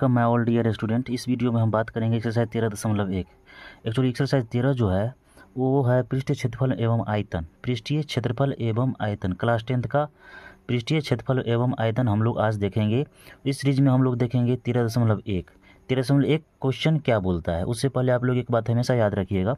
Welcome my all dear student. इस video में हम बात करेंगे एक्सरसाइज 13.1। एक्चुअली एक्सरसाइज 13 जो है वो है पृष्ठीय क्षेत्रफल एवं आयतन। पृष्ठीय क्षेत्रफल एवं आयतन क्लास 10th का पृष्ठीय क्षेत्रफल एवं आयतन हम लोग आज देखेंगे। इस सीरीज में हम लोग देखेंगे 13.1। 13.1 क्वेश्चन क्या बोलता है। उससे पहले आप लोग एक बात हमेशा याद रखिएगा,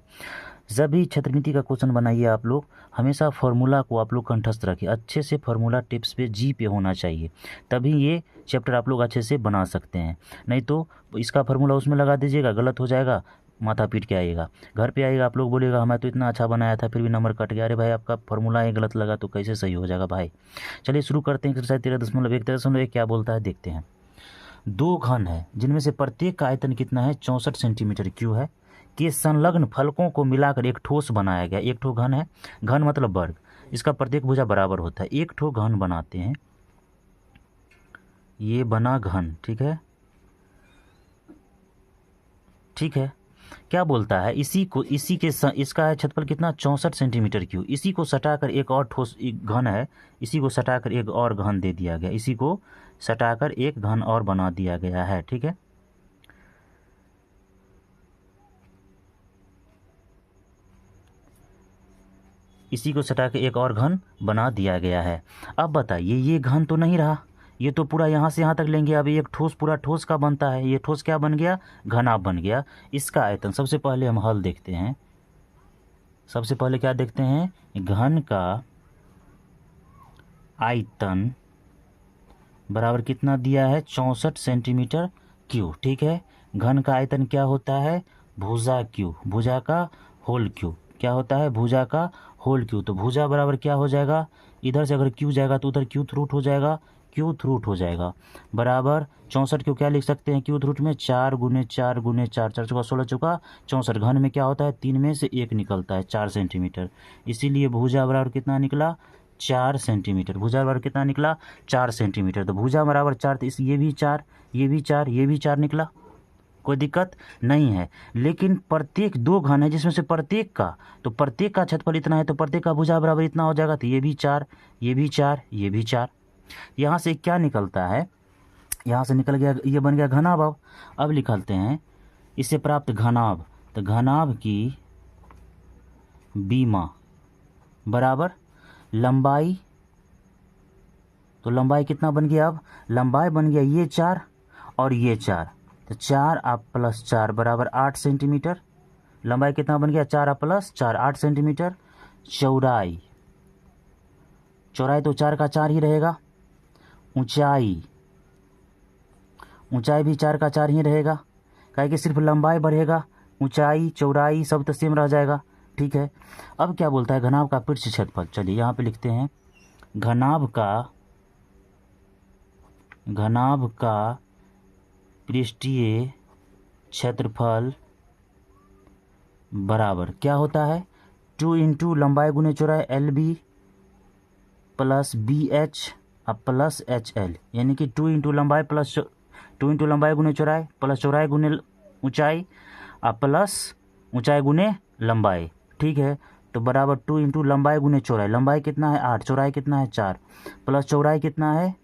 जब भी क्षेत्रमिति का क्वेश्चन बनाइए आप लोग हमेशा फार्मूला को आप लोग कंठस्थ रखिए। अच्छे से फार्मूला टिप्स पे जी पे होना चाहिए, तभी ये चैप्टर आप लोग अच्छे से बना सकते हैं। नहीं तो इसका फार्मूला उसमें लगा दीजिएगा, गलत हो जाएगा, माथा पीट के आइएगा। घर पे आइएगा आप लोग बोलिएगा हमें तो इतना अच्छा बनाया था फिर भी नंबर कट गया। अरे भाई आपका फार्मूला ही गलत लगा तो कैसे सही हो जाएगा भाई। चलिए शुरू करते हैं एक्सरसाइज 13.1। 13.1 क्या बोलता है देखते हैं। दो घन है जिनमें से प्रत्येक का आयतन कितना है 64 सेंटीमीटर क्यूब है के संलग्न फलकों को मिलाकर एक ठोस बनाया गया। एक ठो घन है, घन मतलब वर्ग, इसका प्रत्येक भुजा बराबर होता है। एक ठो घन बनाते हैं, ये बना घन, ठीक है। ठीक है, क्या बोलता है इसका है क्षेत्रफल कितना 64 सेंटीमीटर क्यूब। इसी को सटाकर एक और ठोस घन है, इसी को सटाकर एक और घन दे दिया गया, इसी को सटाकर एक घन और बना दिया गया है, ठीक है। इसी को सटा के एक और घन बना दिया गया है। अब बताइए ये घन तो नहीं रहा, ये तो पूरा यहाँ से यहाँ तक लेंगे। अब एक ठोस पूरा ठोस का बनता है, ये ठोस क्या बन गया, घनाभ बन गया। इसका आयतन सबसे पहले हम हल देखते हैं। सबसे पहले क्या देखते हैं, घन का आयतन बराबर कितना दिया है 64 सेंटीमीटर क्यूब, ठीक है। घन का आयतन क्या होता है, भुजा क्यूब, भुजा का होल क्यूब। क्या होता है, भुजा का होल क्यूब। तो भुजा बराबर क्या हो जाएगा, इधर से अगर क्यू जाएगा तो उधर क्यूथ रूट हो जाएगा, क्यूथ रूट हो जाएगा बराबर 64 क्यों क्या लिख सकते हैं क्यूथ रूट में 4 गुने 4 गुने 4, 4 चौका 16 चौका 64। घन में क्या होता है 3 में से 1 निकलता है 4 सेंटीमीटर, इसीलिए भुजा बराबर कितना निकला 4 सेंटीमीटर। भुजा बराबर कितना निकला 4 सेंटीमीटर। तो भुजा बराबर 4, तो इस ये भी 4, ये भी 4, ये भी 4 निकला, कोई दिक्कत नहीं है। लेकिन प्रत्येक दो घन है जिसमें से प्रत्येक का, तो प्रत्येक का क्षेत्रफल इतना है तो प्रत्येक का भुजा बराबर इतना हो जाएगा। तो ये भी 4, ये भी 4, ये भी 4। यहाँ से क्या निकलता है, यहाँ से निकल गया, ये बन गया घनाभ। अब निकालते हैं इससे प्राप्त घनाभ। तो घनाभ की बीमा बराबर लंबाई, तो लंबाई कितना बन गया, अब लंबाई बन गया ये 4 और ये 4, तो 4 आप प्लस 4 बराबर 8 सेंटीमीटर। लंबाई कितना बन गया 4 आप प्लस 4 8 सेंटीमीटर। चौड़ाई, चौड़ाई तो 4 का 4 ही रहेगा। ऊंचाई, ऊंचाई भी 4 का 4 ही रहेगा, काहे कि सिर्फ लंबाई बढ़ेगा, ऊंचाई चौड़ाई सब तो सेम रह जाएगा, ठीक है। अब क्या बोलता है घनाभ का पृष्ठ क्षेत्रफल। चलिए यहाँ पे लिखते हैं घनाभ का पृष्ठीय क्षेत्रफल बराबर क्या होता है 2 इंटू लंबाई गुने चौड़ाई LB प्लस BH अब प्लस HL, यानी कि 2 इंटू लंबाई प्लस 2 इंटू लंबाई गुने चौड़ाई प्लस चौड़ाई गुने ऊंचाई अब प्लस ऊंचाई गुने लंबाई, ठीक है। तो बराबर 2 इंटू लंबाई गुने चौड़ाई, लंबाई कितना है 8, चौड़ाई कितना है 4, प्लस चौड़ाई कितना है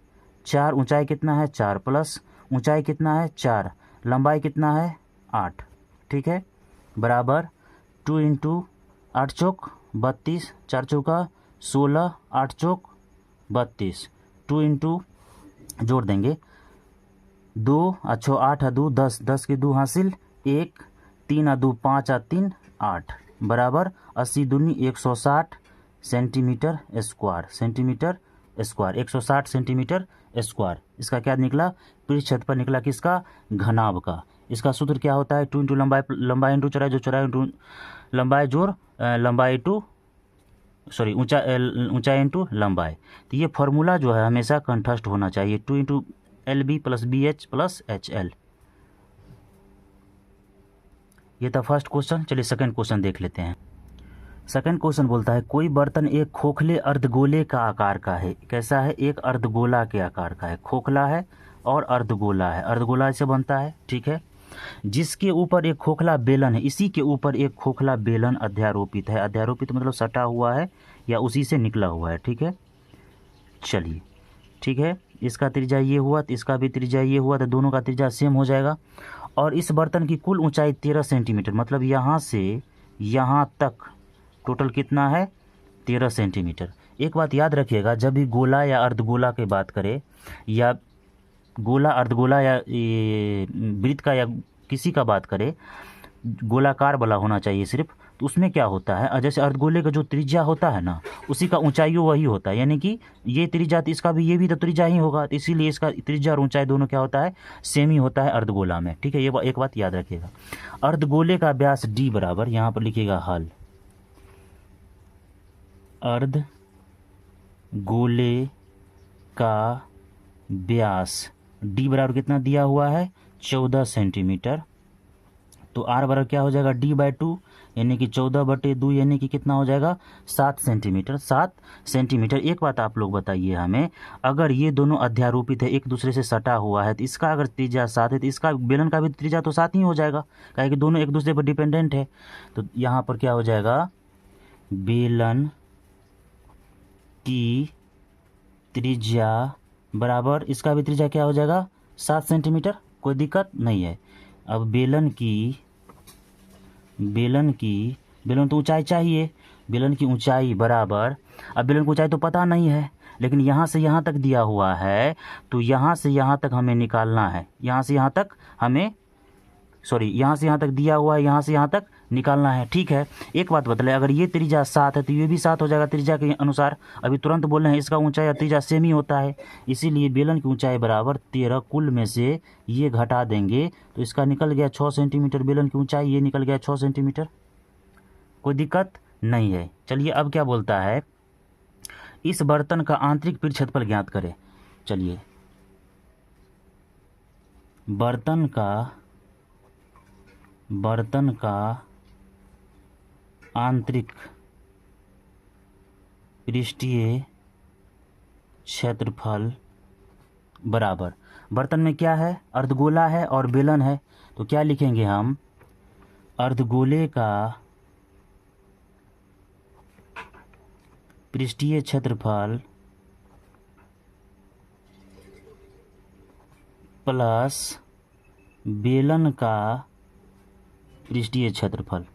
4, ऊंचाई कितना है 4, प्लस ऊंचाई कितना है 4, लंबाई कितना है 8, ठीक है। बराबर 2 इंटू 8 चौक 32, 4 चौका 16, 8 चौक 32, 2 इंटू जोड़ देंगे 2 अच्छो 8 2 10, 10 की 2 हासिल 1, 3 2 5 3 8 बराबर 80 दूनी 160 centimetre square, centimetre square 160 centimetre square. इसका क्या निकला, पृष्ठ क्षेत्रफल निकला किसका, घनाभ का। इसका सूत्र क्या होता है 2 इंटू लंबाई इंटू चौड़ाई, जो चौड़ाई इंटू लंबाई जोड़ लंबाई टू सॉरी ऊंचाई इंटू लंबाई। तो ये फार्मूला जो है हमेशा कंठस्थ होना चाहिए 2 into LB plus BH plus HL। ये था फर्स्ट क्वेश्चन। चलिए सेकंड क्वेश्चन देख लेते हैं। सेकंड क्वेश्चन बोलता है कोई बर्तन एक खोखले अर्धगोले का आकार का है। कैसा है, एक अर्धगोला के आकार का है, खोखला है और अर्धगोला है, अर्धगोला से बनता है, ठीक है। जिसके ऊपर एक खोखला बेलन है, इसी के ऊपर एक खोखला बेलन अध्यारोपित है। अध्यारोपित मतलब सटा हुआ है या उसी से निकला हुआ है, ठीक है। चलिए ठीक है, इसका त्रिज्या ये हुआ तो इसका भी त्रिज्या ये हुआ, तो दोनों का त्रिज्या सेम हो जाएगा। और इस बर्तन की कुल ऊंचाई 13 सेंटीमीटर, मतलब यहाँ से यहाँ तक टोटल कितना है 13 सेंटीमीटर। एक बात याद रखिएगा, जब भी गोला या अर्धगोला की बात करें, या गोला अर्धगोला या वृत्त का या किसी का बात करें, गोलाकार वाला होना चाहिए सिर्फ, तो उसमें क्या होता है, जैसे अर्धगोले का जो त्रिज्या होता है ना, उसी का ऊंचाई वही होता है, यानी कि ये त्रिज्या तो इसका भी, ये भी तो त्रिज्या ही होगा, तो इसीलिए इसका त्रिज्या और ऊंचाई दोनों क्या होता है, सेम ही होता है अर्धगोला में। ठीक है, ये एक बात याद रखिएगा। अर्धगोले का व्यास d बराबर, यहाँ पर लिखिएगा हल, अर्धगोले का व्यास d बराबर कितना दिया हुआ है 14 सेंटीमीटर, तो r बराबर क्या हो जाएगा d/2, यानी कि 14/2, यानी कि कितना हो जाएगा 7 सेंटीमीटर। 7 सेंटीमीटर। एक बात आप लोग बताइए हमें, अगर ये दोनों अध्यारोपित है, एक दूसरे से सटा हुआ है, तो इसका अगर त्रिज्या 7 है तो इसका बेलन का भी त्रिज्या तो 7 ही हो जाएगा, काहे कि दोनों एक दूसरे पर डिपेंडेंट है। तो यहाँ पर क्या हो जाएगा, बेलन की त्रिज्या बराबर, इसका भी त्रिज्या क्या हो जाएगा 7 सेंटीमीटर, कोई दिक्कत नहीं है। अब बेलन तो ऊंचाई चाहिए, बेलन की ऊंचाई बराबर, अब बेलन की ऊंचाई तो पता नहीं है, लेकिन यहाँ से यहाँ तक दिया हुआ है, तो यहाँ से यहाँ तक हमें निकालना है, यहाँ से यहाँ तक दिया हुआ है, यहाँ से यहाँ तक निकालना है। ठीक है, एक बात बतलाए, अगर ये त्रिज्या 7 है तो ये भी 7 हो जाएगा त्रिज्या के अनुसार। अभी तुरंत बोल रहे हैं इसका ऊंचाई और त्रिज्या सेम ही होता है, इसीलिए बेलन की ऊंचाई बराबर 13, कुल में से ये घटा देंगे तो इसका निकल गया 6 सेंटीमीटर, बेलन की ऊंचाई ये निकल गया 6 सेंटीमीटर, कोई दिक्कत नहीं है। चलिए अब क्या बोलता है, इस बर्तन का आंतरिक पृष्ठ क्षेत्रफल ज्ञात करें। चलिए, बर्तन का आंतरिक पृष्ठीय क्षेत्रफल बराबर, बर्तन में क्या है, अर्धगोला है और बेलन है, तो क्या लिखेंगे हम, अर्धगोले का पृष्ठीय क्षेत्रफल प्लस बेलन का पृष्ठीय क्षेत्रफल।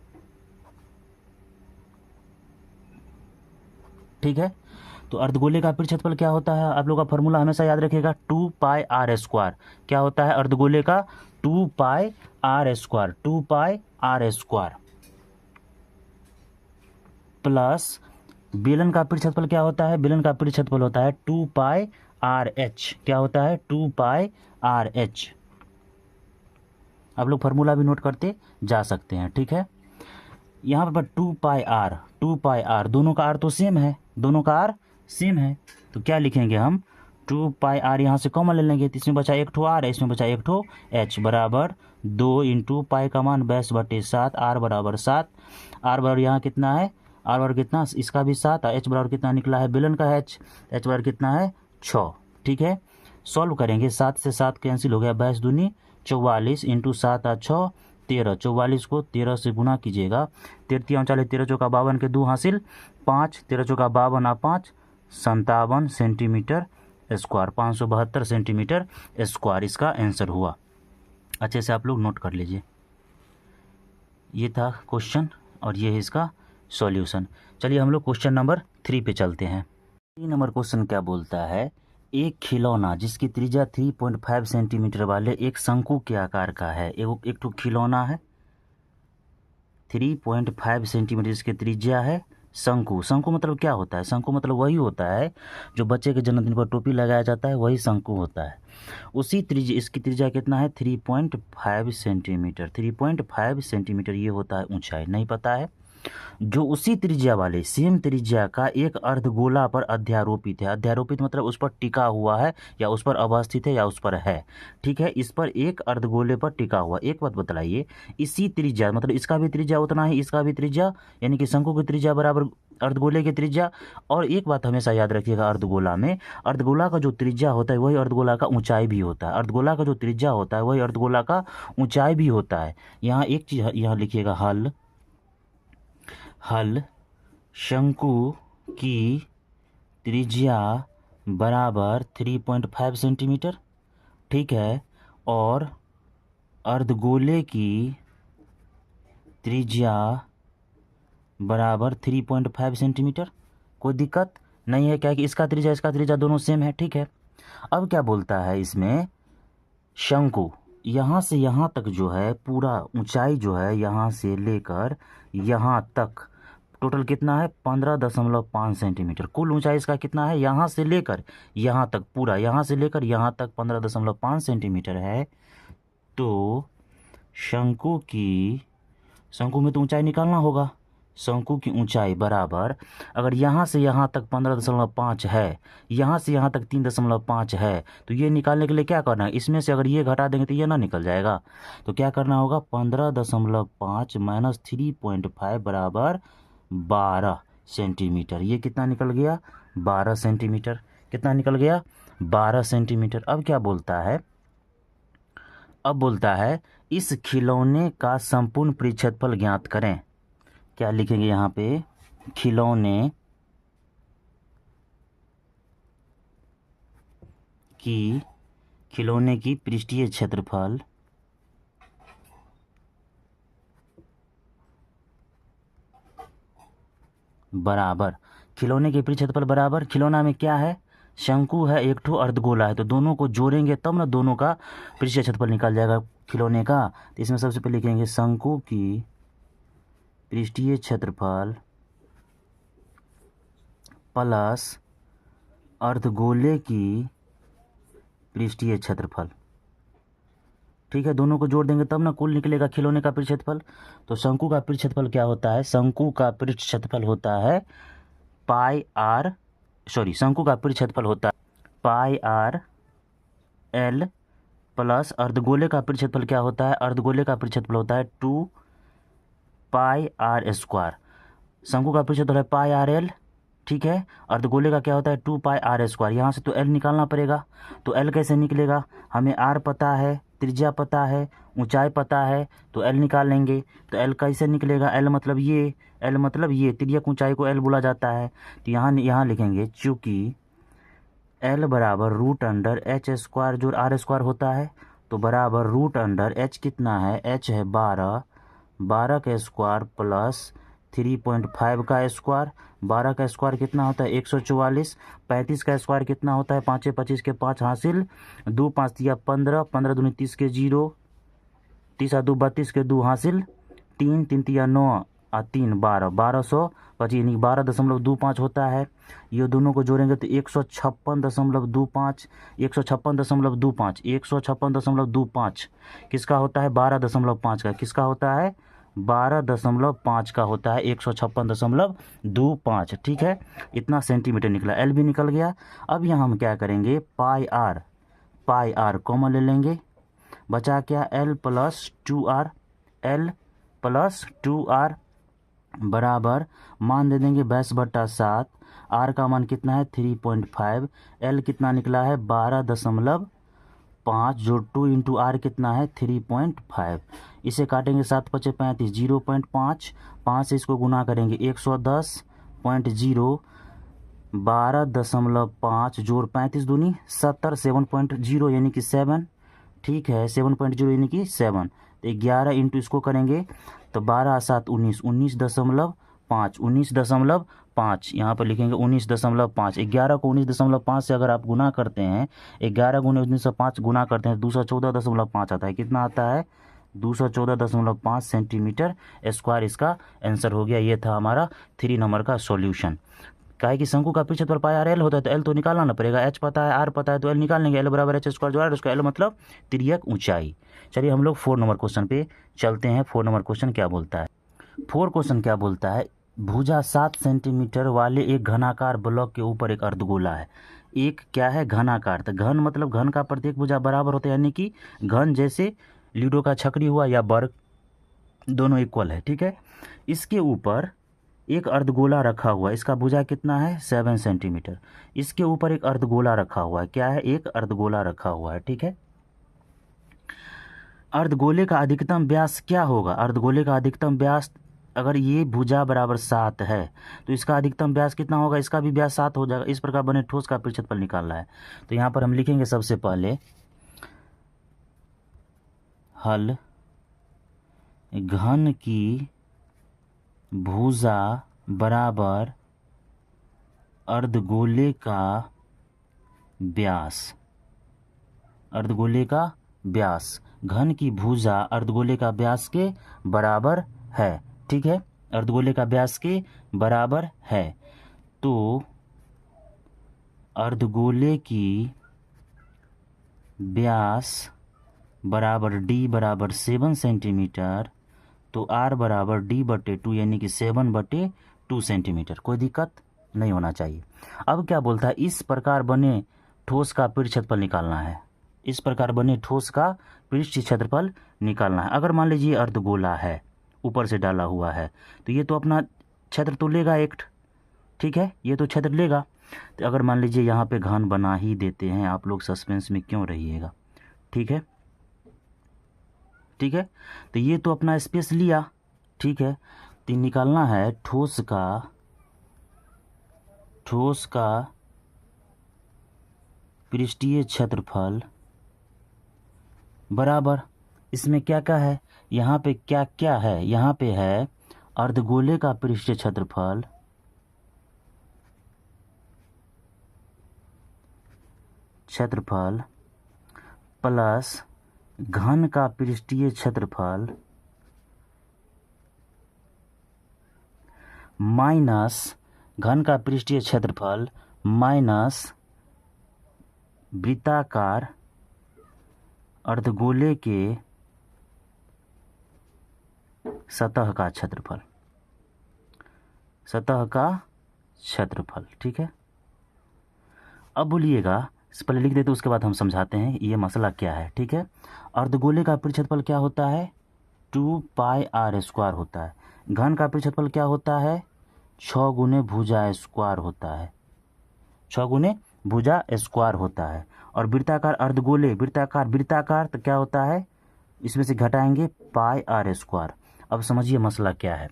ठीक है, तो अर्धगोले का पृष्ठ क्षेत्रफल क्या होता है, आप लोग का फॉर्मूला हमेशा याद रखिएगा, 2πr²। क्या होता है अर्धगोले का 2πr² प्लस बेलन का पृष्ठ क्षेत्रफल क्या होता है, बेलन का पृष्ठ क्षेत्रफल होता है 2πrh। क्या होता है 2πrh। आप लोग फार्मूला भी नोट करते जा सकते हैं। ठीक है, यहाँ पर 2πr, दोनों का r तो सेम है, दोनों का r सेम है, तो क्या लिखेंगे हम 2πr, यहाँ से कॉमन ले लेंगे, तो इसमें बचा एक ठो r है, इसमें बचा एक ठो h, बराबर 2 × पाई का मान 22/7, r बराबर 7, r बराबर यहाँ कितना है, r बराबर कितना, इसका भी 7, और h बराबर कितना निकला है बेलन का h बराबर कितना है 6। ठीक है, सॉल्व करेंगे, 7 से 7 कैंसिल हो गया, 22 दूनी 44 × 7 और 6 13, 44 को 13 से गुना कीजिएगा, 13 40, 13 चौका 52 के 2 हासिल 5, 13 चौका 52 और 5 57 सेंटीमीटर स्क्वायर, 572 सेंटीमीटर स्क्वायर इसका आंसर हुआ। अच्छे से आप लोग नोट कर लीजिए, ये था क्वेश्चन और ये है इसका सॉल्यूशन। चलिए हम लोग क्वेश्चन नंबर 3 पे चलते हैं। 3 नंबर क्वेश्चन क्या बोलता है, एक खिलौना जिसकी त्रिज्या 3.5 सेंटीमीटर वाले एक शंकु के आकार का है, एक तो खिलौना है 3.5 सेंटीमीटर जिसकी त्रिज्या है, शंकु। शंकु मतलब क्या होता है, शंकु मतलब वही होता है जो बच्चे के जन्मदिन पर टोपी लगाया जाता है, वही शंकु होता है। उसी त्रिज्या, इसकी त्रिज्या कितना है 3.5 सेंटीमीटर, 3.5 सेंटीमीटर ये होता है ऊंचाई, नहीं पता है, जो उसी त्रिज्या वाले सेम त्रिज्या का एक अर्धगोला पर अध्यारोपित है। अध्यारोपित मतलब उस पर टिका हुआ है, या उस पर अवस्थित है, या उस पर है। ठीक है, इस पर एक अर्धगोले पर टिका हुआ। एक बात बतलाइए, इसी त्रिज्या मतलब इसका भी त्रिज्या उतना ही, इसका भी त्रिज्या, यानी कि शंकु की त्रिज्या बराबर अर्धगोले की त्रिज्या। और एक बात हमेशा याद रखिएगा, अर्धगोला में, अर्धगोला का जो त्रिज्या होता है वही अर्धगोला का ऊंचाई भी होता है। अर्धगोला का जो त्रिज्या होता है वही अर्धगोला का ऊंचाई भी होता है। यहाँ एक चीज यहाँ लिखिएगा, हल शंकु की त्रिज्या बराबर 3.5 सेंटीमीटर, ठीक है। और अर्धगोले की त्रिज्या बराबर 3.5 सेंटीमीटर। कोई दिक्कत नहीं है, क्या कि इसका त्रिज्या दोनों सेम है, ठीक है। अब क्या बोलता है इसमें, शंकु यहाँ से यहाँ तक जो है पूरा ऊंचाई जो है यहाँ से लेकर यहाँ तक टोटल कितना है 15.5 सेंटीमीटर। कुल ऊंचाई इसका कितना है यहाँ से लेकर यहाँ तक, पूरा यहाँ से लेकर यहाँ तक 15.5 सेंटीमीटर है। तो शंकु में तो ऊंचाई निकालना होगा। शंकु की ऊंचाई बराबर, अगर यहाँ से यहाँ तक 15.5 है, यहाँ से यहाँ तक 3.5 है, तो ये निकालने के लिए क्या करना है, इसमें से अगर ये घटा देंगे तो ये ना निकल जाएगा। तो क्या करना होगा, 15.5 माइनस 3.5 बराबर 12 सेंटीमीटर। ये कितना निकल गया, 12 सेंटीमीटर। कितना निकल गया, 12 सेंटीमीटर। अब क्या बोलता है, अब बोलता है इस खिलौने का संपूर्ण परिक्षेत्रफल ज्ञात करें। क्या लिखेंगे यहाँ पे, खिलौने की पृष्ठीय क्षेत्रफल बराबर, खिलौने के पृष्ठीय क्षेत्रफल बराबर, खिलौना में क्या है, शंकु है, एक ठो अर्धगोला है, तो दोनों को जोड़ेंगे तब ना दोनों का पृष्ठीय क्षेत्रफल निकल जाएगा खिलौने का। तो इसमें सबसे पहले लिखेंगे शंकु की पृष्ठीय क्षेत्रफल प्लस अर्धगोले की पृष्ठीय क्षेत्रफल, ठीक है। दोनों को जोड़ देंगे तब ना कुल निकलेगा खिलौने का पृष्ठ क्षेत्रफल। तो शंकु का पृष्ठ क्षेत्रफल क्या होता है, शंकु का पृष्ठ क्षेत्रफल होता है शंकु का पृष्ठ क्षेत्रफल होता है पाई आर एल प्लस अर्धगोले का पृष्ठ क्षेत्रफल क्या होता है, अर्धगोले का पृष्ठ क्षेत्रफल होता है 2 पाई आर स्क्वायर। शंकु का पृष्ठ क्षेत्रफल है पाई आर एल, ठीक है। अर्धगोले का क्या होता है 2 पाई आर स्क्वायर। यहाँ से तो एल निकालना पड़ेगा। तो एल कैसे निकलेगा, हमें आर पता है, त्रिज्या पता है, ऊंचाई पता है, तो एल निकाल लेंगे। तो एल कैसे निकलेगा, एल मतलब ये तिर्यक ऊंचाई को एल बोला जाता है। तो यहाँ लिखेंगे चूँकि एल बराबर रूट अंडर एच स्क्वायर जो आर स्क्वायर होता है, तो बराबर रूट अंडर एच कितना है, एच है 12 का स्क्वायर प्लस 3.5 का स्क्वायर। 12 का स्क्वायर कितना होता है 144। 35 का स्क्वायर कितना होता है 5 25 के 5 हासिल, 2 5 दिया 15, 15 दूनी 30 के 0, 30 2 32 के 2 हासिल, 3 3 तिया 9 और 3 12, 1225 यानी 12.25 होता है। ये दोनों को जोड़ेंगे तो 156.25, 156.25 किसका होता है 12.5 का, किसका होता है 12.5 का होता है 156.25, ठीक है। इतना सेंटीमीटर निकला, एल भी निकल गया। अब यहाँ हम क्या करेंगे, पाई आर कॉमन ले लेंगे, बचा क्या एल प्लस 2r बराबर मान दे देंगे 22/7। आर का मान कितना है 3.5, एल कितना निकला है 12.5 जो 2 इंटू आर कितना है 3.5। इसे काटेंगे 7 5 35, 0.5, 5 से इसको गुना करेंगे 110.0, 12.5 जोड़ 35 दूनी 70, 7.0 यानी कि 7, ठीक है 7.0 यानी कि 7। तो 11 इंटू इसको करेंगे तो 12 7 19, 19.5 यहाँ पर लिखेंगे 19.5। 11 को 19.5 से अगर आप गुना करते हैं, 11 गुने 19.5 गुना करते हैं 214.5 आता है। कितना आता है 214.5 सेंटीमीटर स्क्वायर इसका आंसर हो गया। ये था हमारा 3 नंबर का सॉल्यूशन। काहे कि शंकु का पृष्ठ क्षेत्रफल पाई आर एल होता है तो एल तो निकालना ना पड़ेगा, एच पता है आर पता है तो एल निकाल लेंगे, एल बराबर एच स्क्वायर जो आर उसका एल मतलब तिर्यक ऊंचाई। चलिए हम लोग 4 नंबर क्वेश्चन पे चलते हैं। 4 नंबर क्वेश्चन क्या बोलता है, 4 क्वेश्चन क्या बोलता है, भुजा 7 सेंटीमीटर वाले एक घनाकार ब्लॉक के ऊपर एक अर्धगोला है। एक क्या है घनाकार, तो घन मतलब घन का प्रत्येक भुजा बराबर होता है, यानी कि घन जैसे लूडो का छकड़ी हुआ या वर्ग दोनों इक्वल है, ठीक है। इसके ऊपर एक अर्धगोला रखा हुआ है, इसका भुजा कितना है 7 सेंटीमीटर। इसके ऊपर एक अर्धगोला रखा हुआ है, क्या है एक अर्धगोला रखा हुआ है, ठीक है। अर्धगोले का अधिकतम व्यास क्या होगा, अर्धगोले का अधिकतम व्यास अगर ये भुजा बराबर 7 है तो इसका अधिकतम व्यास कितना होगा, इसका भी व्यास 7 हो जाएगा। इस प्रकार बने ठोस का पृष्ठफल निकालना है। तो यहाँ पर हम लिखेंगे सबसे पहले हल घन की भुजा बराबर अर्धगोले का व्यास, अर्धगोले का व्यास, घन की भुजा अर्धगोले का व्यास के बराबर है। ठीक है, अर्धगोले का व्यास के बराबर है। तो अर्धगोले की व्यास बराबर d बराबर 7 सेंटीमीटर, तो r बराबर d/2 यानी कि 7/2 सेंटीमीटर। कोई दिक्कत नहीं होना चाहिए। अब क्या बोलता है, इस प्रकार बने ठोस का पृष्ठ क्षेत्रफल निकालना है। इस प्रकार बने ठोस का पृष्ठ क्षेत्रफल निकालना है। अगर मान लीजिए अर्धगोला है, ऊपर से डाला हुआ है, तो ये तो अपना क्षेत्र तो लेगा एक, ठीक है, ये तो क्षेत्र लेगा। तो अगर मान लीजिए यहाँ पे घन बना ही देते हैं, आप लोग सस्पेंस में क्यों रहिएगा, ठीक है, ठीक है। तो ये तो अपना स्पेस लिया, ठीक है। तो निकालना है ठोस का पृष्ठीय क्षेत्रफल बराबर, इसमें क्या क्या है, यहाँ पे क्या क्या है, यहाँ पे है अर्धगोले का पृष्ठीय क्षेत्रफल प्लस घन का पृष्ठीय क्षेत्रफल माइनस घन का पृष्ठीय क्षेत्रफल माइनस वृत्ताकार अर्धगोले के सतह का क्षेत्रफल, सतह का क्षेत्रफल, ठीक है। अब बोलिएगा, इस पहले लिख देते उसके बाद हम समझाते हैं ये मसला क्या है, ठीक है। अर्धगोले का पृष्ठ क्षेत्रफल क्या होता है, 2πr² होता है। घन का पृष्ठ क्षेत्रफल क्या होता है, 6 गुने भुजा स्क्वायर होता है, 6 गुने भुजा स्क्वायर होता है। और वृत्ताकार अर्धगोले, वृत्ताकार तो क्या होता है, इसमें से घटाएंगे πr²। अब समझिए मसला क्या है।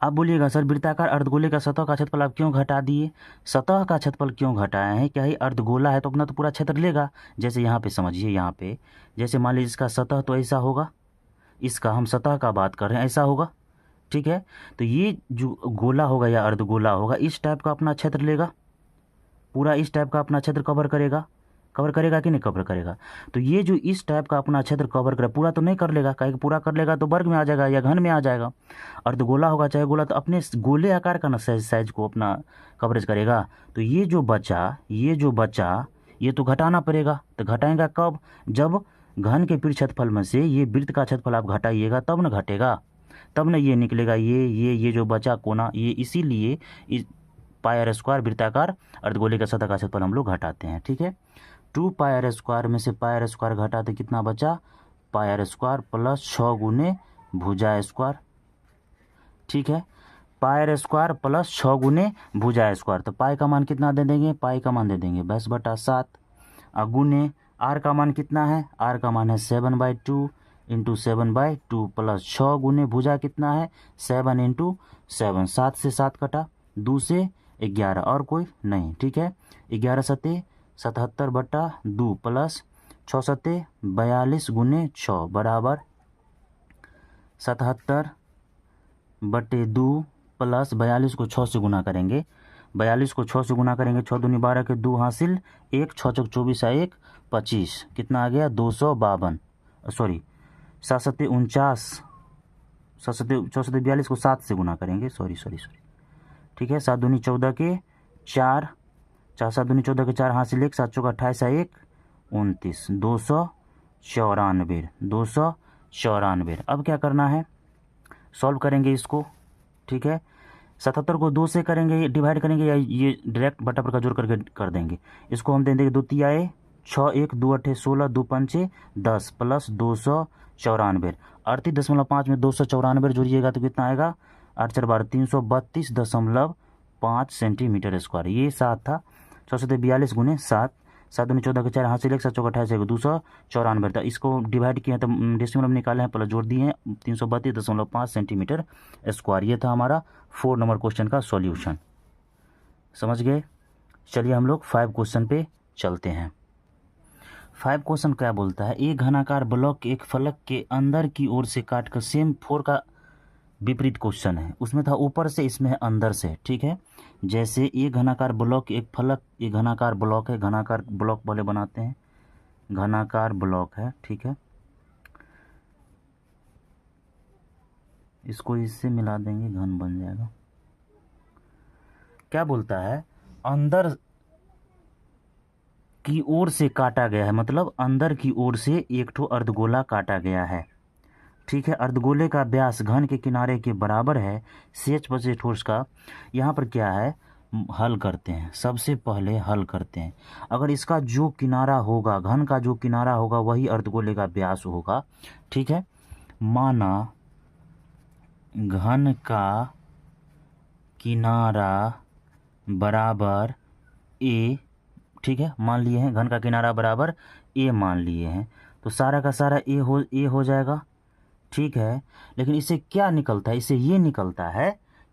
आप बोलिएगा सर वृत्ताकार अर्धगोले का सतह का क्षेत्रफल आप क्यों घटा दिए, सतह का क्षेत्रफल क्यों घटाए हैं, क्या ही अर्धगोला है तो अपना तो पूरा क्षेत्र लेगा। जैसे यहाँ पे समझिए, यहाँ पे जैसे मान लीजिए इसका सतह तो ऐसा होगा, इसका हम सतह का बात कर रहे हैं, ऐसा होगा, ठीक है। तो ये जो गोला होगा या अर्धगोला होगा, इस टाइप का अपना क्षेत्र लेगा, पूरा इस टाइप का अपना क्षेत्र कवर करेगा कि नहीं कवर करेगा। तो ये जो इस टाइप का अपना क्षेत्र कवर करे, पूरा तो नहीं कर लेगा, कहीं पूरा कर लेगा तो वर्ग में आ जाएगा या घन में आ जाएगा। अर्धगोला होगा चाहे गोला, तो अपने गोले आकार का ना साइज को अपना कवरेज करेगा। तो ये जो बचा ये तो घटाना पड़ेगा। तो घटाएंगा कब, जब घन के पृष्ठ क्षेत्रफल में से ये वृत्त का क्षेत्रफल आप घटाइएगा तब न घटेगा, तब न ये निकलेगा, ये जो बचा कोना, ये इसीलिए πr² वृत्ताकार अर्धगोले का सतह का क्षेत्रफल हम लोग घटाते हैं, ठीक है। 2πr² में से πr² घटाते कितना बचा, πr² प्लस 6 गुने भुजा स्क्वायर, ठीक है। πr² प्लस 6 गुने भुजा स्क्वायर, तो पाई का मान कितना दे देंगे, पाई का मान दे देंगे 10/7 गुने आर का मान कितना है, आर का मान है 7/2 इंटू 7/2 प्लस 6 गुने भुजा कितना है 7 इंटू 7, 7 से 7 कटा, 2 से 11 और कोई नहीं, ठीक है। 11 सते 77/2 प्लस 6 सते 42 गुने 6 बराबर 77/2 प्लस 42 को 6 से गुना करेंगे, 42 को 6 से गुना करेंगे, 6 दूनी 12 के 2 हासिल 1, 6 चौक 24 1 25, कितना आ गया 252, सॉरी 7 सते 49, 7 सते 42 को 7 से गुना करेंगे, सॉरी, ठीक है। 7 दूनी 14 के 4, 7 दूनी 14 के 4 हासिल 1, 7 चौक 28 1 29, 294। अब क्या करना है, सॉल्व करेंगे इसको, ठीक है। 77 को 2 से करेंगे, डिवाइड करेंगे या ये डायरेक्ट बटा पर का जोड़ करके कर देंगे। इसको हम दे देंगे 2 तिहाई 6 1 2 8 16 2 5 10 प्लस 294, 38.5 में 294 जोड़िएगा तो कितना आएगा, 8 4 12 332.5 सेंटीमीटर स्क्वायर। ये 7 था, 6 42 गुने 7, 7 दूनी 14 के 4, हाथ से 7 चौका 28 294 था। इसको डिवाइड किया तो डेसिमल में निकाले हैं, प्लस जोड़ दिए हैं 332.5 सेंटीमीटर स्क्वायर। ये था हमारा 4 नंबर क्वेश्चन का सॉल्यूशन। समझ गए। चलिए हम लोग 5 क्वेश्चन पे चलते हैं। 5 क्वेश्चन क्या बोलता है, एक घनाकार ब्लॉक एक फलक के अंदर की ओर से काटकर सेम 4 का विपरीत क्वेश्चन है। उसमें था ऊपर से, इसमें है अंदर से। ठीक है, जैसे एक घनाकार ब्लॉक एक फलक, एक घनाकार ब्लॉक है, घनाकार ब्लॉक वाले बनाते हैं, घनाकार ब्लॉक है। ठीक है, इसको इससे मिला देंगे, घन बन जाएगा। क्या बोलता है, अंदर की ओर से काटा गया है, मतलब अंदर की ओर से एक ठो अर्धगोला काटा गया है। ठीक है, अर्धगोले का व्यास घन के किनारे के बराबर है, शेष बचे ठोस का। यहाँ पर क्या है, हल करते हैं। सबसे पहले हल करते हैं, अगर इसका जो किनारा होगा, घन का जो किनारा होगा वही अर्धगोले का व्यास होगा। ठीक है, माना घन का किनारा बराबर ए। ठीक है, मान लिए हैं घन का किनारा बराबर ए, मान लिए हैं, तो सारा का सारा ए हो जाएगा। ठीक है, लेकिन इससे क्या निकलता है, इससे ये निकलता है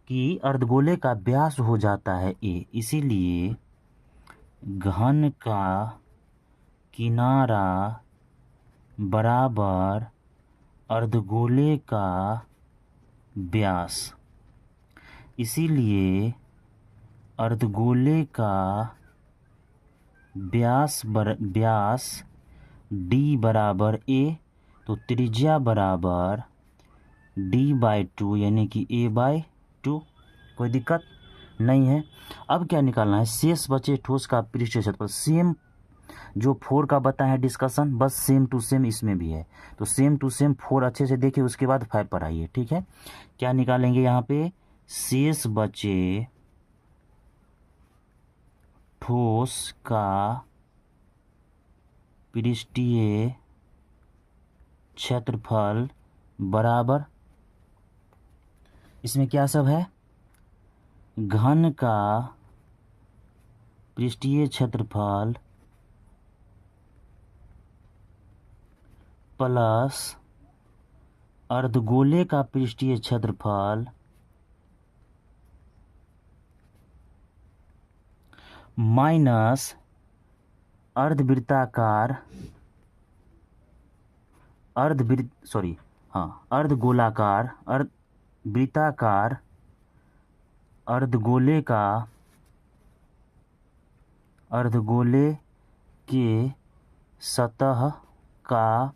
कि अर्धगोले का व्यास हो जाता है ए, इसीलिए घन का किनारा बराबर अर्धगोले का व्यास, इसीलिए अर्धगोले का व्यास डी बराबर ए, तो त्रिज्या बराबर d/2 यानी कि a/2। कोई दिक्कत नहीं है। अब क्या निकालना है, शेष बचे ठोस का पृष्ठीय क्षेत्रफल। सेम जो 4 का बताया है डिस्कशन, बस सेम टू सेम इसमें भी है, तो सेम टू सेम 4 अच्छे से देखिए, उसके बाद 5 पर आइए। ठीक है, क्या निकालेंगे यहाँ पे, शेष बचे ठोस का पृष्ठीय क्षेत्रफल बराबर, इसमें क्या सब है, घन का पृष्ठीय क्षेत्रफल प्लस अर्धगोले का पृष्ठीय क्षेत्रफल माइनस अर्धगोलाकार वृत्ताकार अर्धगोले के सतह का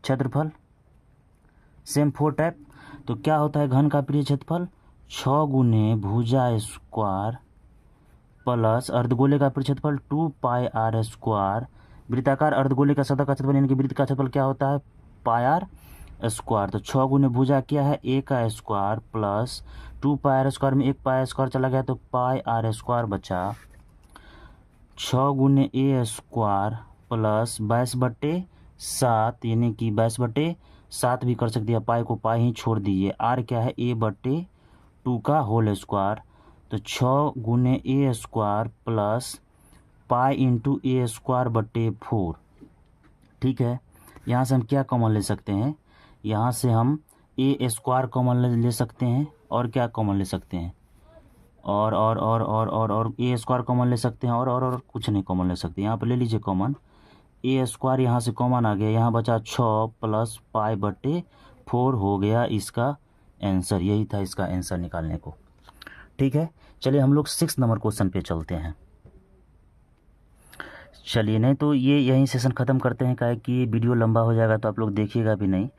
क्षेत्रफल। सेम 4 टाइप, तो क्या होता है, घन का पृष्ठीय क्षेत्रफल 6 गुने भुजा स्क्वायर प्लस अर्धगोले का पृष्ठीय क्षेत्रफल 2πr स्क्वायर, वृत्ताकार अर्धगोले का सतह का क्षेत्रफल यानी कि वृत्त का क्षेत्रफल क्या होता है, πr स्क्वायर। तो 6 गुने भुजा क्या है, a का स्क्वायर प्लस 2πr स्क्वायर में 1 पाई स्क्वायर चला गया तो πr स्क्वायर बचा, 6 गुने a स्क्वायर प्लस 22/7 यानी कि 22/7 भी कर सकते हैं, पाई को पाई ही छोड़ दीजिए, r क्या है a/2 का होल स्क्वायर, तो 6 गुने a square plus pi into a square बटे 4। ठीक है, यहाँ से हम क्या कॉमन ले सकते हैं, यहाँ से हम a स्क्वायर कॉमन ले सकते हैं, और क्या कॉमन ले सकते हैं, और a स्क्वायर कॉमन ले सकते हैं, और कुछ नहीं कॉमन ले सकते। यहाँ पर ले लीजिए कॉमन, a स्क्वायर यहाँ से कॉमन आ गया, यहाँ बचा 6 प्लस पाई बटे 4 हो गया इसका आंसर। यही था इसका आंसर निकालने को। ठीक है, चलिए हम लोग 6 नंबर क्वेश्चन पे चलते हैं। चलिए, नहीं तो ये यहीं सेशन ख़त्म करते हैं, काहे कि वीडियो लंबा हो जाएगा तो आप लोग देखिएगा भी नहीं।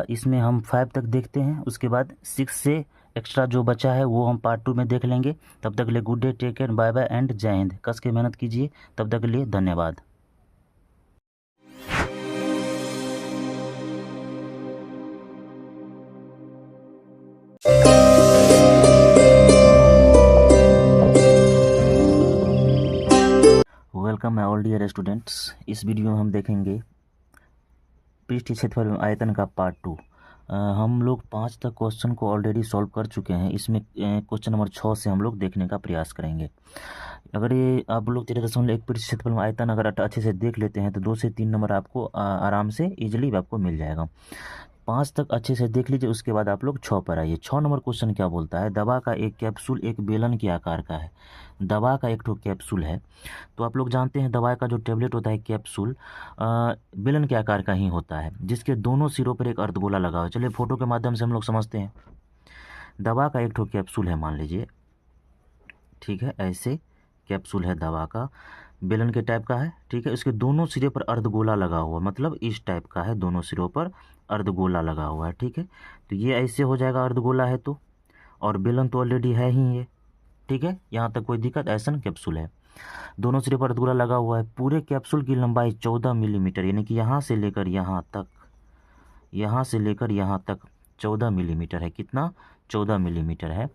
इसमें हम 5 तक देखते हैं, उसके बाद 6 से एक्स्ट्रा जो बचा है वो हम पार्ट 2 में देख लेंगे। तब तक के लिए good day, take care, bye bye and जय हिंद। कस के मेहनत कीजिए, तब तक के लिए धन्यवाद। Welcome my all dear students. इस वीडियो में हम देखेंगे पृष्ठीय क्षेत्रफल आयतन का पार्ट 2। हम लोग 5 तक क्वेश्चन को ऑलरेडी सॉल्व कर चुके हैं, इसमें क्वेश्चन नंबर 6 से हम लोग देखने का प्रयास करेंगे। अगर ये आप लोग 13.1 क्षेत्रफल में आयतन अगर अच्छे से देख लेते हैं तो 2 से 3 नंबर आपको आराम से इजीली आपको मिल जाएगा। 5 तक अच्छे से देख लीजिए, उसके बाद आप लोग 6 पर आइए। 6 नंबर क्वेश्चन क्या बोलता है, दवा का एक कैप्सूल एक बेलन के आकार का है। दवा का एक ठो कैप्सूल है, तो आप लोग जानते हैं दवा का जो टेबलेट होता है कैप्सूल बेलन के आकार का ही होता है, जिसके दोनों सिरों पर एक अर्धगोला लगा हुआ है। चलिए फोटो के माध्यम से हम लोग समझते हैं। दवा का एक ठो कैप्सूल है मान लीजिए, ठीक है, ऐसे कैप्सूल है दवा का, बेलन के टाइप का है, ठीक है। इसके दोनों सिरे पर अर्धगोला लगा हुआ, मतलब इस टाइप का है, दोनों सिरों पर अर्धगोला लगा हुआ है, ठीक है। तो ये ऐसे हो जाएगा अर्धगोला है तो, और बेलन तो ऑलरेडी है ही ये, ठीक है। यहाँ तक कोई दिक्कत, ऐसा कैप्सूल है, दोनों सिरे पर अर्धगोला लगा हुआ है। पूरे कैप्सूल की लंबाई 14 मिलीमीटर, यानी कि यहाँ से लेकर यहाँ तक, यहाँ से लेकर यहाँ तक 14 मिलीमीटर है। कितना? 14 मिलीमीटर है।